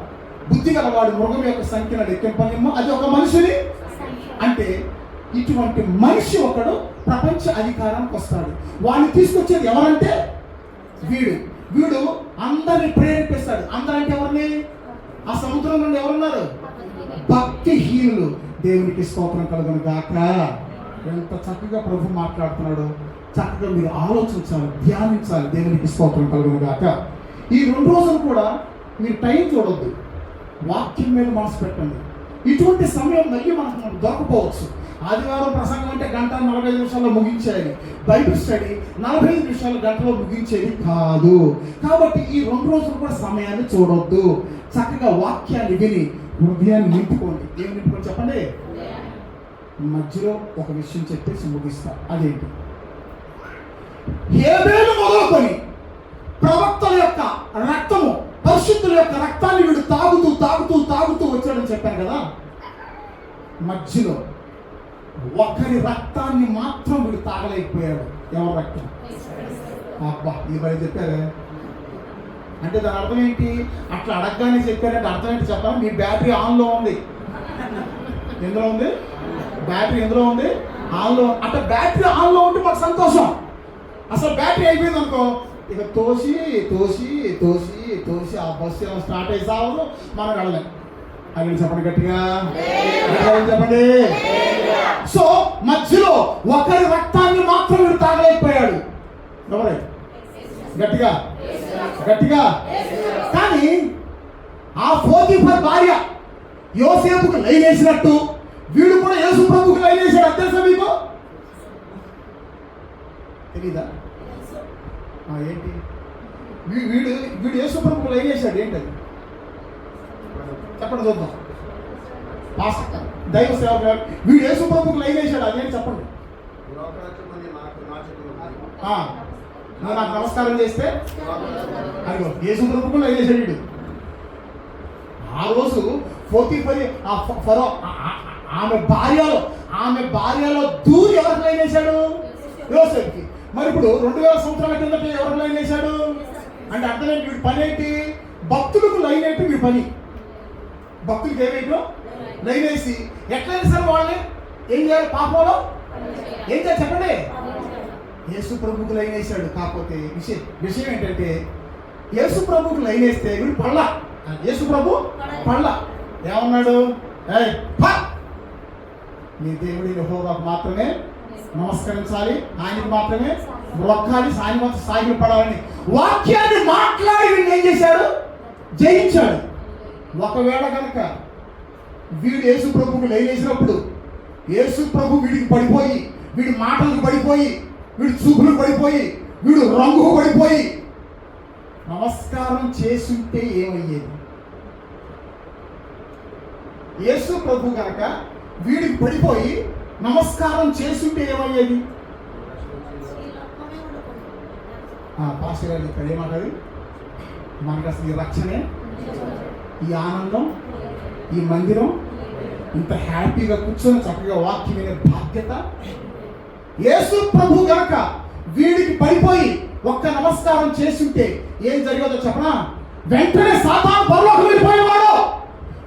బుద్ధి గల వాడు మృగం యొక్క సంఖ్యను లెక్కింపలేమో, అది ఒక మనిషిని. అంటే ఇటువంటి మనిషి ఒకడు ప్రపంచ అధికారానికి వస్తాడు. వాడిని తీసుకొచ్చేది ఎవరంటే వీడు అందరిని ప్రేరేపిస్తాడు. అందరంటే ఎవరిని? ఆ సముద్రం నుండి ఎవరున్నారు? భక్తిహీనులు. దేవునికి స్తోత్రం కలుగును గాక. ఎంత చక్కగా ప్రభు మాట్లాడుతున్నాడు. చక్కగా మీరు ఆలోచించాలి, ధ్యానించాలి. దేవునికి స్తోత్రం కలుగును గాక. ఈ 2 రోజులు కూడా మీరు టైం చూడొద్దు, వాక్యం మీద మనసు పెట్టండి. ఇటువంటి సమయం మళ్ళీ మనకు దొరకపోవచ్చు. ఆదివారం ప్రసంగం అంటే 1:45 నిమిషాల్లో ముగించేది. బైబిల్ స్టడీ 45 నిమిషాలు, గంటలో ముగించేది కాదు. కాబట్టి ఈ 2 రోజులు కూడా సమయాన్ని చూడొద్దు. చక్కగా వాక్యాన్ని విని హృదయాన్ని నింపుకోండి. ఏమి నింపుకోండి చెప్పండి. మధ్యలో ఒక విషయం చెప్పేసి ముగిస్తా. అదేంటి? హేబేలు మొదలుకొని ప్రవక్తల యొక్క రక్తము, పరిశుద్ధుల యొక్క రక్తాన్ని వీడు తాగుతూ వచ్చాడని చెప్పాను కదా. మధ్యలో ఒకరి రక్తాన్ని మాత్రం వీడు తాగలేకపోయాడు. ఎవరి రక్తం? అబ్బా, ఈ బయట చెప్పారే. అంటే దాని అర్థం ఏంటి? అట్లా అడగగానే చెప్పారంటే అర్థం ఏంటి చెప్పాలి? మీ బ్యాటరీ ఆన్లో ఉంది. ఎందులో ఉంది? బ్యాటరీ ఎందులో ఉంది? ఆన్లో. అంటే బ్యాటరీ ఆన్లో ఉంటే మాకు సంతోషం. అసలు బ్యాటరీ అయిపోయింది అనుకో, ఇక తోసి ఆ బస్సు ఏమో స్టార్ట్ అయ్యి సాగు, మనం వెళ్ళలేం. అది చెప్పండి గట్టిగా, చెప్పండి. సో మధ్యలో ఒకరి రక్తాన్ని మాత్రం వీడు తాగలేకపోయాడు. ఎవరే? గట్టిగా. కానీ ఆ పోతీఫర్ భార్య యోసేపుకు లైన్ వేసినట్టు వీడు కూడా యేసు ప్రభువుకు లైన్ వేసాడు. అది తెలుసా మీకు? తెలీదా? ఏంటి? వీడు యేసు ప్రభువుకు లైన్ వేసాడు. ఏంటది చెప్పండి చూద్దాం. దైవ సేవకు వీడు యేసు ప్రభువుకు లైన్ వేసాడు. అదేంటి చెప్పండి. నువ్వు నాకు నమస్కారం చేస్తే అదిగో యేసు ప్రభువుకు లైన్ వేసాడు వీడు. ఆ రోజు పోతీఫర్ ఫరో ఆమె భార్యలో దూరి ఎవరికి లైన్ వేశాడు? యోసేపుకి. మరి ఇప్పుడు 2000 సంవత్సరాల కిందట ఎవరికి లైన్ వేశాడు? అంటే అర్థం ఏంటి? వీడి పని ఏంటి? భక్తులకు లైన్ ఏంటి? వీడి పని భక్తులకి ఏమైందో లైన్ వేసి ఎట్లయినా సరే వాళ్ళని ఏం చేయాలి? పాపంలో ఏం చేయాలి చెప్పండి. యేసు ప్రభువుకు లైన్ వేశాడు. కాకపోతే విషయం ఏంటంటే యేసు ప్రభువుకు లైన్ వేస్తే వీడు పళ్ళ. యేసు ప్రభు పళ్ళ. ఏమన్నాడు? నీ దేవుడి యెహోవాకు మాత్రమే నమస్కరించాలి, ఆయనకు మాత్రమే మొక్కాలి, సాగిలు పడాలని వాక్యాన్ని మాట్లాడి వీడిని ఏం చేశాడు? జయించాడు. ఒకవేళ కనుక వీడు యేసు ప్రభువుకు లైన్ వేసినప్పుడు యేసు ప్రభు వీడికి పడిపోయి, వీడి మాటలకు పడిపోయి, వీడి చూపులకు పడిపోయి, వీడు రంగుకు పడిపోయి నమస్కారం చేసుంటే ఏమయ్యేది? యేసు ప్రభు కనుక వీడికి పడిపోయి నమస్కారం చేసుంటే ఏమయ్యేది? పాస్టర్ గారు ఇక్కడ ఏమంటారు? మనకు అసలు ఈ రక్షణే, ఈ ఆనందం, ఈ మందిరం, ఇంత హ్యాపీగా కూర్చొని చక్కగా వాక్యం వినే బాధ్యత యేసు ప్రభు గనక వీడికి పడిపోయి ఒక్క నమస్కారం చేసుంటే ఏం జరిగేదో చెప్పనా? వెంటనే సాతాను పరలోకం వెళ్ళిపోయేవాడు.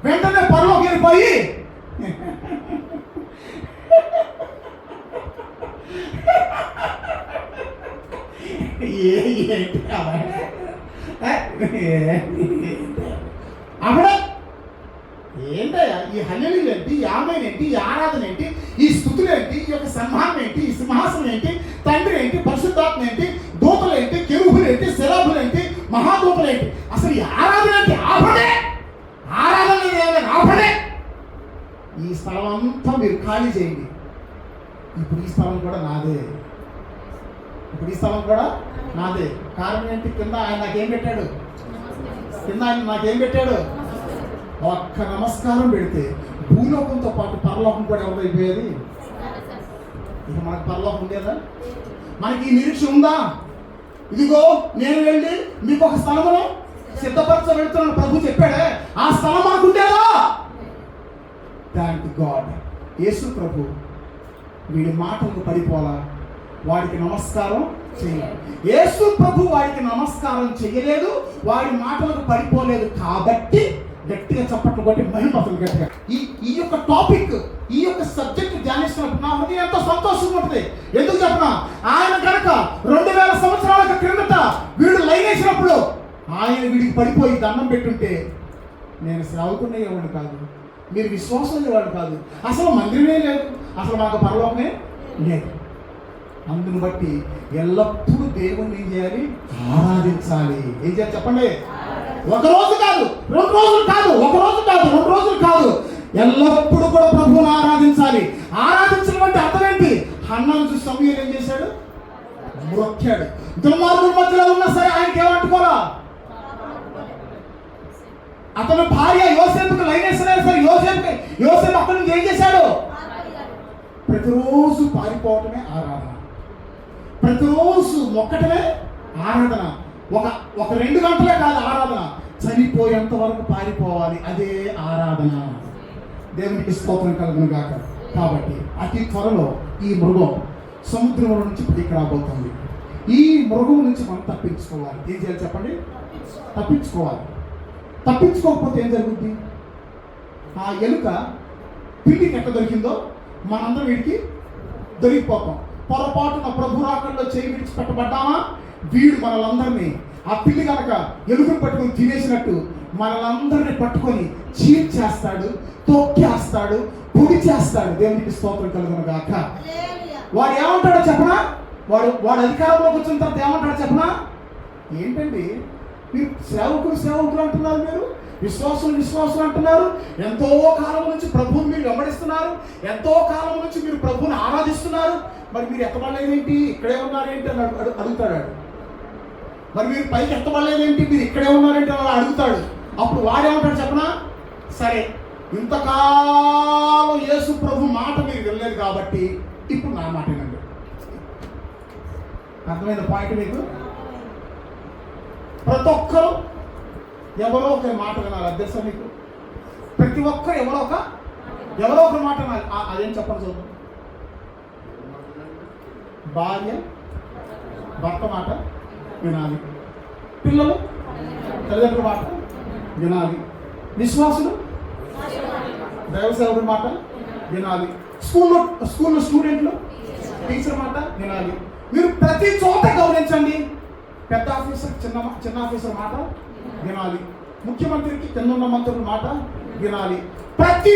వెంటనే పరలోకం వెళ్ళిపోయి ఏంటి అప్పుడే ఏంటయ్యా ఈ హల్లెలూయా ఏంటి, ఈ ఆమేన్ ఏంటి, ఈ ఆరాధన ఏంటి, ఈ స్థుతులు ఏంటి, ఈ యొక్క సన్మానం ఏంటి, ఈ సింహాసనం ఏంటి, తండ్రి ఏంటి, పరిశుద్ధాత్మ ఏంటి, దూతలు ఏంటి, కెరూబులు ఏంటి, శరాబులు ఏంటి, మహాదూతలు ఏంటి, అసలు ఈ ఆరాధన ఏంటి? ఆపడే ఆరాధన ఆపడే. ఈ స్థలం అంతా మీరు ఖాళీ చేయండి. ఇప్పుడు ఈ స్థలం కూడా నాదే, ఇప్పుడు ఈ స్థలం కూడా నాదే. కారణం ఏంటి? కింద ఆయన నాకేం పెట్టాడు? కింద ఆయన నాకేం పెట్టాడు? ఒక్క నమస్కారం పెడితే భూలోకంతో పాటు పరలోకం కూడా ఎవరైపోయేది? ఇక మనకు పరలోకం ఉండేదా? మనకి ఈ నిరీక్ష ఉందా? ఇదిగో నేను వెళ్ళి మీకు ఒక స్థలమును సిద్ధపరచ వెళ్తున్నాను ప్రభు చెప్పాడే, ఆ స్థలం మనకు ఉండేదా? Thank God. యేసు ప్రభు వీడి మాటలకు పడిపోలా, వాడికి నమస్కారం చేయాలి. యేసు ప్రభు వాడికి నమస్కారం చేయలేదు, వాడి మాటలకు పడిపోలేదు. కాబట్టి గట్టిగా చప్పట్లు కొట్టి మహిమతులు గట్టిగా ఈ యొక్క టాపిక్, ఈ యొక్క సబ్జెక్ట్ ధ్యానిస్తున్నప్పుడు నా హృదయం ఎంతో సంతోషంగా ఉంటుంది. ఎందుకు చెప్పనా? ఆయన కనుక 2000 సంవత్సరాల క్రిందట వీడు లైన్ వేసినప్పుడు ఆయన వీడికి పడిపోయి దండం పెట్టుంటే నేను సేవకునేవాడు కాదు, మీరు విశ్వాసం లేవాడు కాదు, అసలు మందిరమే లేదు, అసలు మాకు పరలోకమే లేదు. అందును బట్టి ఎల్లప్పుడూ దేవుణ్ణి ఏం చేయాలి? ఆరాధించాలి. ఏం చేయాలి చెప్పండి? ఒక రోజు కాదు, 2 రోజులు కాదు, ఒక రోజు కాదు, 2 రోజులు కాదు, ఎల్లప్పుడూ కూడా ప్రభువుని ఆరాధించాలి. ఆరాధించడం అంటే అర్థం ఏంటి? హన్నాను చూసి సమూయేలు ఏం చేశాడు? మొక్కాడు. దుర్మార్గుల మధ్యలో ఉన్నా సరే ఆయనకి ఏమంటుకోరా? అతను భార్య యోసేపుకి లైన్ వేసినా సరే యోసేపు అక్కడి నుంచి ఏం చేశాడు? ప్రతిరోజు పారిపోవటమే ఆరాధన, ప్రతిరోజు మొక్కటమే ఆరాధన. ఒక 2 గంటలే కాదు ఆరాధన, చనిపోయేంత వరకు పారిపోవాలి, అదే ఆరాధన. దేవునికి స్తోత్రం కలుగును గాక. కాబట్టి అతి త్వరలో ఈ మృగం సముద్రం నుంచి పైకి రాబోతుంది. ఈ మృగం నుంచి మనం తప్పించుకోవాలి. ఏం చేయాలి చెప్పండి? తప్పించుకోవాలి. తప్పించుకోకపోతే ఏం జరుగుద్ది? ఆ ఎలుక పిల్లికి ఎట్లా దొరికిందో మనందరం వీడికి దొరికిపోతాం. పొరపాటున ప్రభు రాకల్లో చేయి విడిచిపెట్టబడ్డామా, వీడు మనలందరినీ, ఆ పిల్లి కనుక ఎలుకను పట్టుకొని తినేసినట్టు మనలందరినీ పట్టుకొని చీల్చేస్తాడు, తొక్కేస్తాడు, పొడి చేస్తాడు. దేవునికి స్తోత్రం కలుగును గాక. వాడు ఏమంటాడో చెప్పనా? వాడు అధికారంలోకి వచ్చిన తర్వాత ఏమంటాడో చెప్పనా? ఏంటండి మీరు సేవకులు అంటున్నారు, మీరు విశ్వాసం అంటున్నారు, ఎంతో కాలం నుంచి ప్రభువుని మీరు వెంబడిస్తున్నారు, ఎంతో కాలం నుంచి మీరు ప్రభువుని ఆరాధిస్తున్నారు, మరి మీరు ఎత్తబడలేదేంటి, ఇక్కడే ఉన్నారేంటి అని అడుగుతాడు. మరి మీరు పైకి ఎత్తబడలేదేంటి, మీరు ఇక్కడే ఉన్నారేంటి అని అడుగుతాడు. అప్పుడు వాడేమంటాడు చెప్పనా? సరే, ఇంతకాలం యేసు ప్రభు మాట మీరు వెళ్ళలేదు కాబట్టి ఇప్పుడు నా మాట వినండి. అర్థమైన పాయింట్ మీకు? ప్రతి ఒక్కరు ఎవరో ఒక మాట వినాలి. అధ్యక్ష మీకు ప్రతి ఒక్కరు ఎవరో ఒక మాట వినాలి. అదేం చెప్పండి చూద్దాం. భార్య భర్త మాట వినాలి, పిల్లలు తల్లిదండ్రుల మాట వినాలి, విశ్వాసులు దైవ సేవకుడి మాట వినాలి, స్కూల్లో స్టూడెంట్లు టీచర్ మాట వినాలి. మీరు ప్రతి చోట గమనించండి, పెద్ద ఆఫీసర్ చిన్న ఆఫీసర్ మాట వినాలి, ముఖ్యమంత్రికి కింద మంత్రుల మాట వినాలి. ప్రతి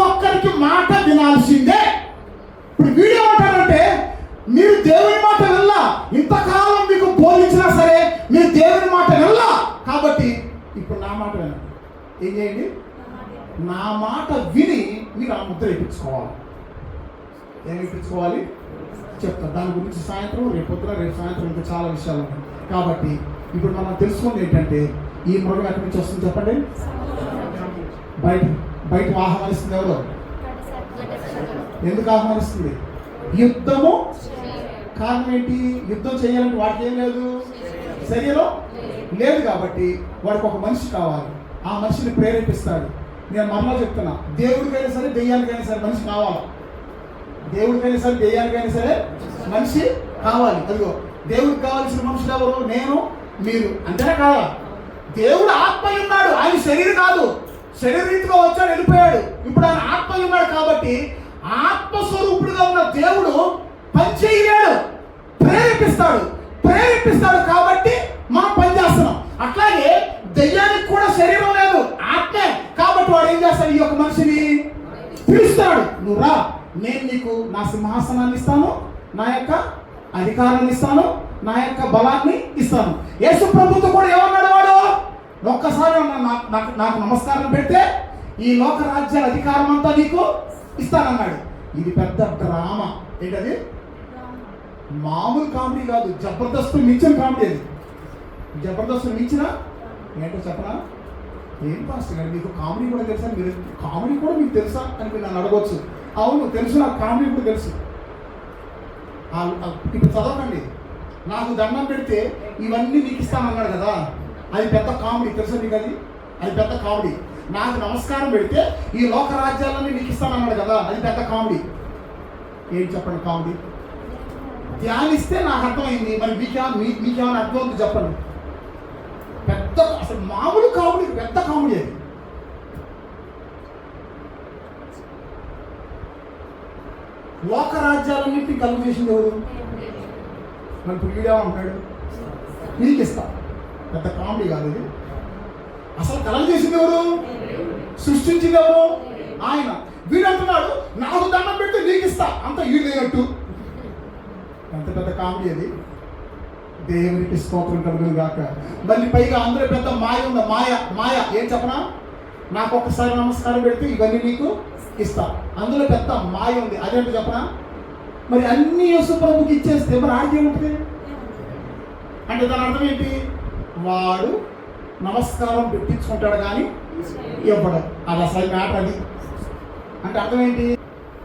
ఒక్కరికి మాట వినాల్సిందే. ఇప్పుడు వీడియో ఏమంటారంటే, మీరు దేవుని మాట వినలా, ఇంతకాలం మీకు బోధించినా సరే మీరు దేవుని మాట వినలా, కాబట్టి ఇప్పుడు నా మాట వినండి. ఏం చేయండి? నా మాట విని మీరు ఆ ముద్ర వేయించుకోవాలి. ఏమి వేయించుకోవాలి చెప్తాను. దాని గురించి రేపు సాయంత్రం ఇంకా చాలా విషయాలు ఉన్నాయి. కాబట్టి ఇప్పుడు మనం తెలుసుకుంది ఏంటంటే, ఈ మృగం ఎక్కడి నుంచి వస్తుంది చెప్పండి? బయట ఆహ్వానిస్తుంది ఎవరు? ఎందుకు ఆహ్వానిస్తుంది? యుద్ధము. కారణం ఏంటి? యుద్ధం చేయాలంటే వాడికి ఏం లేదు, శరీరం లేదు. కాబట్టి వాడికి ఒక మనిషి కావాలి, ఆ మనిషిని ప్రేరేపిస్తాడు. నేను మరలా చెప్తున్నా, దేవుడికైనా సరే దెయ్యానికైనా సరే మనిషి కావాలి. దేవుడికైనా సరే దెయ్యానికైనా సరే మనిషి కావాలి. అదిగో దేవుడికి కావాల్సిన మనుషులు ఎవరు? నేను, మీరు. అంతేనే కాదా? దేవుడు ఆత్మ ఉన్నాడు, ఆయన శరీరం కాదు. శరీరీతిగా వచ్చాడు, వెళ్ళిపోయాడు. ఇప్పుడు ఆయన ఆత్మ ఉన్నాడు. కాబట్టి ఆత్మస్వరూపుడుగా ఉన్న దేవుడు పని చేయలేడు, ప్రేరేపిస్తాడు. కాబట్టి మనం పని చేస్తున్నాం. అట్లాగే దెయ్యానికి కూడా శరీరం లేదు, ఆత్మే. కాబట్టి వాడు ఏం చేస్తాడు? ఈ యొక్క మనిషిని పిలుస్తాడు, నువ్వు రా, నేను నీకు నా సింహాసనాన్ని ఇస్తాను, నా యొక్క అధికారాన్ని ఇస్తాను, నా యొక్క బలాన్ని ఇస్తాను. యేసు ప్రభుతో కూడా ఏమన్నాడు వాడు? ఒక్కసారి నాకు నమస్కారం పెడితే ఈ లోక రాజ్యాల అధికారం అంతా నీకు ఇస్తానన్నాడు. ఇది పెద్ద డ్రామా. ఏంటది? మామూలు కామెడీ కాదు, జబర్దస్త్ మించిన కామెడీ. అది జబర్దస్త్ మించిన ఏంటో చెప్పనా? ఏం పాస్టర్ గారు మీకు కామెడీ కూడా తెలుసా? మీరు కామెడీ కూడా మీకు తెలుసా అని మీరు నన్ను అడగవచ్చు. అవును తెలుసు, నాకు కామెడీ కూడా తెలుసు. ఇప్పుడు చదవకండి. నాకు దండం పెడితే ఇవన్నీ మీకు ఇస్తానన్నాడు కదా, అది పెద్ద కామెడీ తెలుసా మీకు? అది పెద్ద కామెడీ. నాకు నమస్కారం పెడితే ఈ లోక రాజ్యాలన్నీ నీకు ఇస్తానన్నాడు కదా, అది పెద్ద కామెడీ. ఏం చెప్పండి కామెడీ? ధ్యానిస్తే నాకు అర్థమైంది, మరి మీకేమైనా అర్థం అవుతుంది చెప్పండి. పెద్ద, అసలు మామూలు కామెడీ, పెద్ద కామెడీ అది. లోక రాజ్యాలన్నింటినీ కలుగు చేసింది ఎవరు? మరి ఇప్పుడు వీడేమంటున్నాడు? నీకు ఇస్తా. పెద్ద కామెడీ కాదు ఇది. అసలు కలుగు చేసింది ఎవరు? సృష్టించింది ఎవరు? ఆయన. వీడు అంటున్నాడు నాకు దండం పెడితే నీకు ఇస్తా, అంత వీడు లేనట్టు. ఎంత పెద్ద కామెడీ అది. దేవునికి స్తోత్రం కలుగును గాక. మళ్ళీ పైగా అందరూ పెద్ద మాయ ఉంది. మాయ ఏం చెప్పనా? నాకు ఒక్కసారి నమస్కారం పెడితే ఇవన్నీ నీకు ఇస్తా. అందులో పెద్ద మాయ ఉంది. అదేంటో చెప్పనా? మరి అన్ని యేసు ప్రభుకి ఇచ్చేస్తే మరి ఆడికి ఏముంటుంది అంటే దాని అర్థం ఏంటి? వాడు నమస్కారం పెట్టించుకుంటాడు కానీ ఇవ్వడు. అది అసలు మ్యాటర్. అది అంటే అర్థం ఏంటి?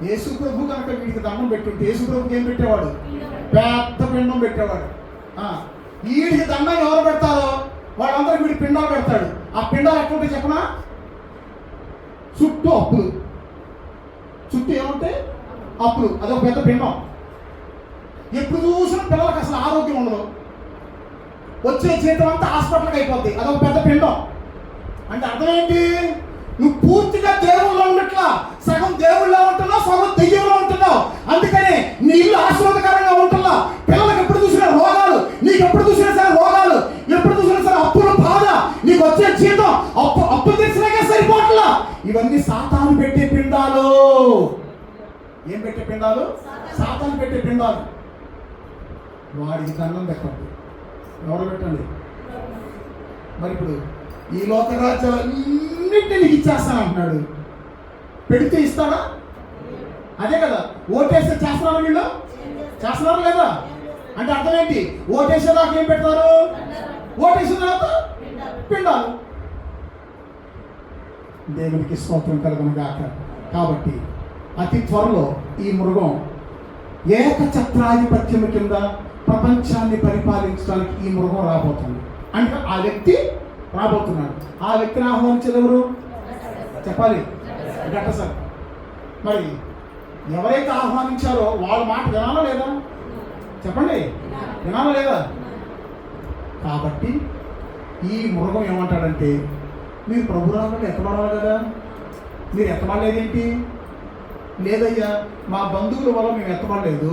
యేసు ప్రభు కనుక వీడికి దండం పెట్టుంటే యేసు ప్రభుకి ఏం పెట్టేవాడు? పెద్ద పిండం పెట్టేవాడు. వీడికి దండం ఎవరు పెడతారో వాళ్ళందరూ వీడి పిండాలు పెడతాడు. ఆ పిండాలు ఎట్లుంటే చెప్పనా? చుట్టూ అప్పులు. చుట్టూ ఏమంటే అప్పులు. అదొక పెద్ద పిండం. ఎప్పుడు చూసినా పిల్లలకు అసలు ఆరోగ్యం ఉండదు. వచ్చే జీతం అంతా హాస్పిటల్కి అయిపోద్ది. అదొక పెద్ద పిండం. అంటే అర్థం ఏంటి? నువ్వు పూర్తిగా దేవుళ్ళలో ఉన్నట్లా, సగం దేవుళ్ళలో ఉంటున్నావు, సగం దెయ్యంలో ఉంటున్నావు. అందుకని నీ ఇల్లు ఆశీర్వాదకరంగా ఉంటున్నా. పిల్లలకు ఎప్పుడు చూసినా రోగాలు, నీకు ఎప్పుడు చూసినా సరే రోగాలు, ఎప్పుడు చూసినా సరే అప్పుల బాధ, నీకు వచ్చే జీతం అప్పు తెచ్చినాకే సరిపోట్లా. ఇవన్నీ సాతాను పెట్టే పిండాలు. ఏం పెట్టే పిండాలు? సాతాను పెట్టే పిండాలు. వాడికి దండం పెట్టండి. ఎవరు పెట్టండి? మరి ఇప్పుడు ఈ లోక రాజ్యాలన్నింటినీ ఇచ్చేస్తాను అంటున్నాడు. పెడితే ఇస్తాడా? అదే కదా. ఓటేస్తే చేస్తున్నారు వీళ్ళు, చేస్తున్నారు లేదా? అంటే అర్థం ఏంటి? ఓటేసేదాకా ఏం పెడతారు? ఓటేసిన తర్వాత పిండాలు. దేవునికి స్తోత్రం కలుగును గాక. కాబట్టి అతి త్వరలో ఈ మృగం ఏకఛత్రాధిపత్యం కింద ప్రపంచాన్ని పరిపాలించడానికి ఈ మృగం రాబోతుంది. అంటే ఆ వ్యక్తి రాబోతున్నాడు. ఆ వ్యక్తిని ఆహ్వానించేది ఎవరు చెప్పాలి? ఘటసర్. మరి ఎవరైతే ఆహ్వానించారో వాళ్ళ మాట వినాలా లేదా? చెప్పండి, వినాలా లేదా? కాబట్టి ఈ మృగం ఏమంటాడంటే, మీరు ప్రభు రావాలంటే ఎత్తబడాలి కదా, మీరు ఎత్తబడలేదేంటి? లేదయ్యా, మా బంధువుల వల్ల మేము ఎత్తబడలేదు.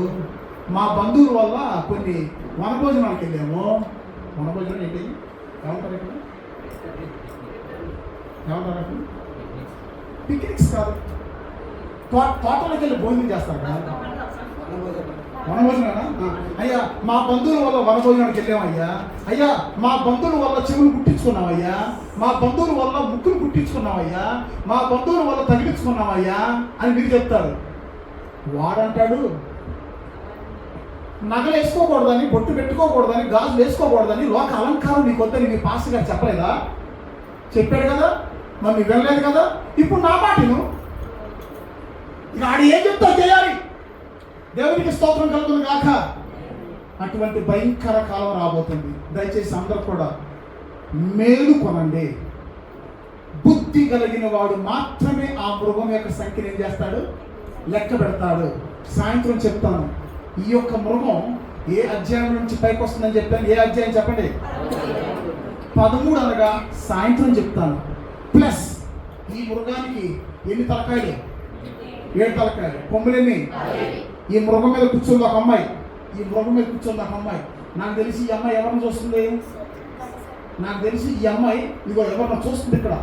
మా బంధువుల వల్ల కొన్ని వనభోజనాలకు వెళ్ళాము. వనభోజనం ఏంటి? ఏమంటారు ఇక్కడ? ఏమంటారు అక్కడ? పిక్నిక్స్ కాదు, తోటలోకి వెళ్ళి భోజనం చేస్తారు కదా, వనభోజనా? అయ్యా మా బంధువుల వల్ల వనభోజనానికి వెళ్ళామయ్యా. అయ్యా మా బంధువుల వల్ల చెవులు కుట్టించుకున్నామయ్యా, మా బంధువుల వల్ల ముక్కులు కుట్టించుకున్నామయ్యా, మా బంధువుల వల్ల తగిలించుకున్నామయ్యా అని మీరు చెప్తారు. వాడంటాడు నగలు వేసుకోకూడదని, బొట్టు పెట్టుకోకూడదని, గాజులు వేసుకోకూడదని, లోక అలంకారం నీకు వద్దని మీ పాస్టర్ గారు చెప్పలేదా? చెప్పాడు కదా, మరి నువ్వు వెళ్ళలేదు కదా. ఇప్పుడు నా మాటను ఇక ఆడు ఏం చెప్తా చేయాలి. దేవునికి స్తోత్రం కలుగును గాక. అటువంటి భయంకర కాలం రాబోతుంది. దయచేసి అందరూ కూడా మేలుకొనండి. బుద్ధి కలిగిన వాడు మాత్రమే ఆ మృగం యొక్క సంఖ్యను ఏం చేస్తాడు? లెక్క పెడతాడు. సాయంత్రం చెప్తాను ఈ యొక్క మృగం ఏ అధ్యాయం నుంచి పైకి వస్తుందని చెప్పాను. ఏ అధ్యాయం చెప్పండి? 13 అనగా సాయంత్రం చెప్తాను. ప్లస్ ఈ మృగానికి ఎన్ని తలకాయలు? 7 తలకాయలు. కొమ్ములెన్ని? ఈ మృగం మీద కూర్చుంది ఒక అమ్మాయి. ఈ మృగం మీద కూర్చుంది ఒక అమ్మాయి. నాకు తెలిసి ఈ అమ్మాయి ఎవరిని చూస్తుంది? నాకు తెలిసి ఈ అమ్మాయి ఇదిగో ఎవరిని చూస్తుంది ఇక్కడ.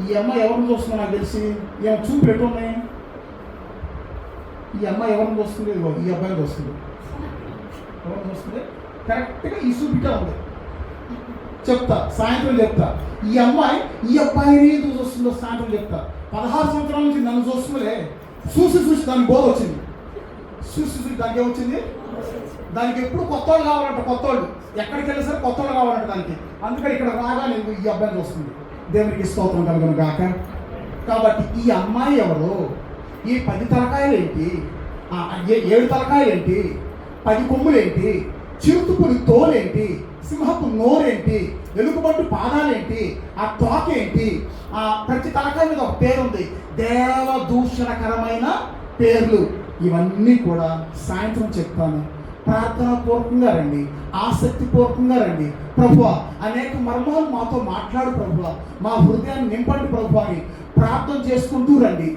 ఈ అమ్మాయి ఎవరిని చూస్తుందో నాకు తెలిసి ఏమో చూపు ఎటు ఉన్నాయి. ఈ అమ్మాయి ఎవరిని చూస్తుంది? ఇదిగో ఈ అబ్బాయిని చూస్తుంది. ఎవరిని చూస్తుంది? కరెక్ట్గా ఈ చూపిటే ఉంది. చెప్తా, సాయంత్రం చెప్తా. ఈ అమ్మాయి ఈ అబ్బాయిని ఎందుకు చూస్తుందో సాయంత్రం చెప్తా. 16 సంవత్సరాల నుంచి నన్ను చూస్తుందిలే. చూసి దానికి బోధ వచ్చింది. చూసి దానికి ఏమొచ్చింది? దానికి ఎప్పుడు కొత్త వాళ్ళు కావాలంట. కొత్త వాళ్ళు ఎక్కడికి వెళ్ళి సరే కొత్త వాళ్ళు కావాలంట దానికి. అందుకని ఇక్కడ రాగా నేను ఈ అబ్బాయిని చూస్తుంది. దేవునికి స్తోత్రం కలుగును గాక. కాబట్టి ఈ అమ్మాయి ఎవరు? ఈ 10 తలకాయలు ఏంటి? 7 తలకాయలు ఏంటి? 10 కొమ్ములు ఏంటి? చిరుతుపులి తోలేంటి? సింహపు నోరేంటి? ఎలుగుబంటు పాదాలేంటి? ఆ తోకేంటి? ఆ ప్రతి తలకాయ మీద ఒక పేరు ఉంది. దేవదూషణకరమైన పేర్లు. ఇవన్నీ కూడా సాయంత్రం చెప్తాను. ప్రార్థన పూర్వకంగా రండి, ఆసక్తి పూర్వకంగా రండి. ప్రభువా, అనేక మర్మాలు మాతో మాట్లాడు ప్రభువా, మా హృదయాన్ని నింపండి ప్రభువా అని ప్రార్థన చేసుకుంటూ రండి.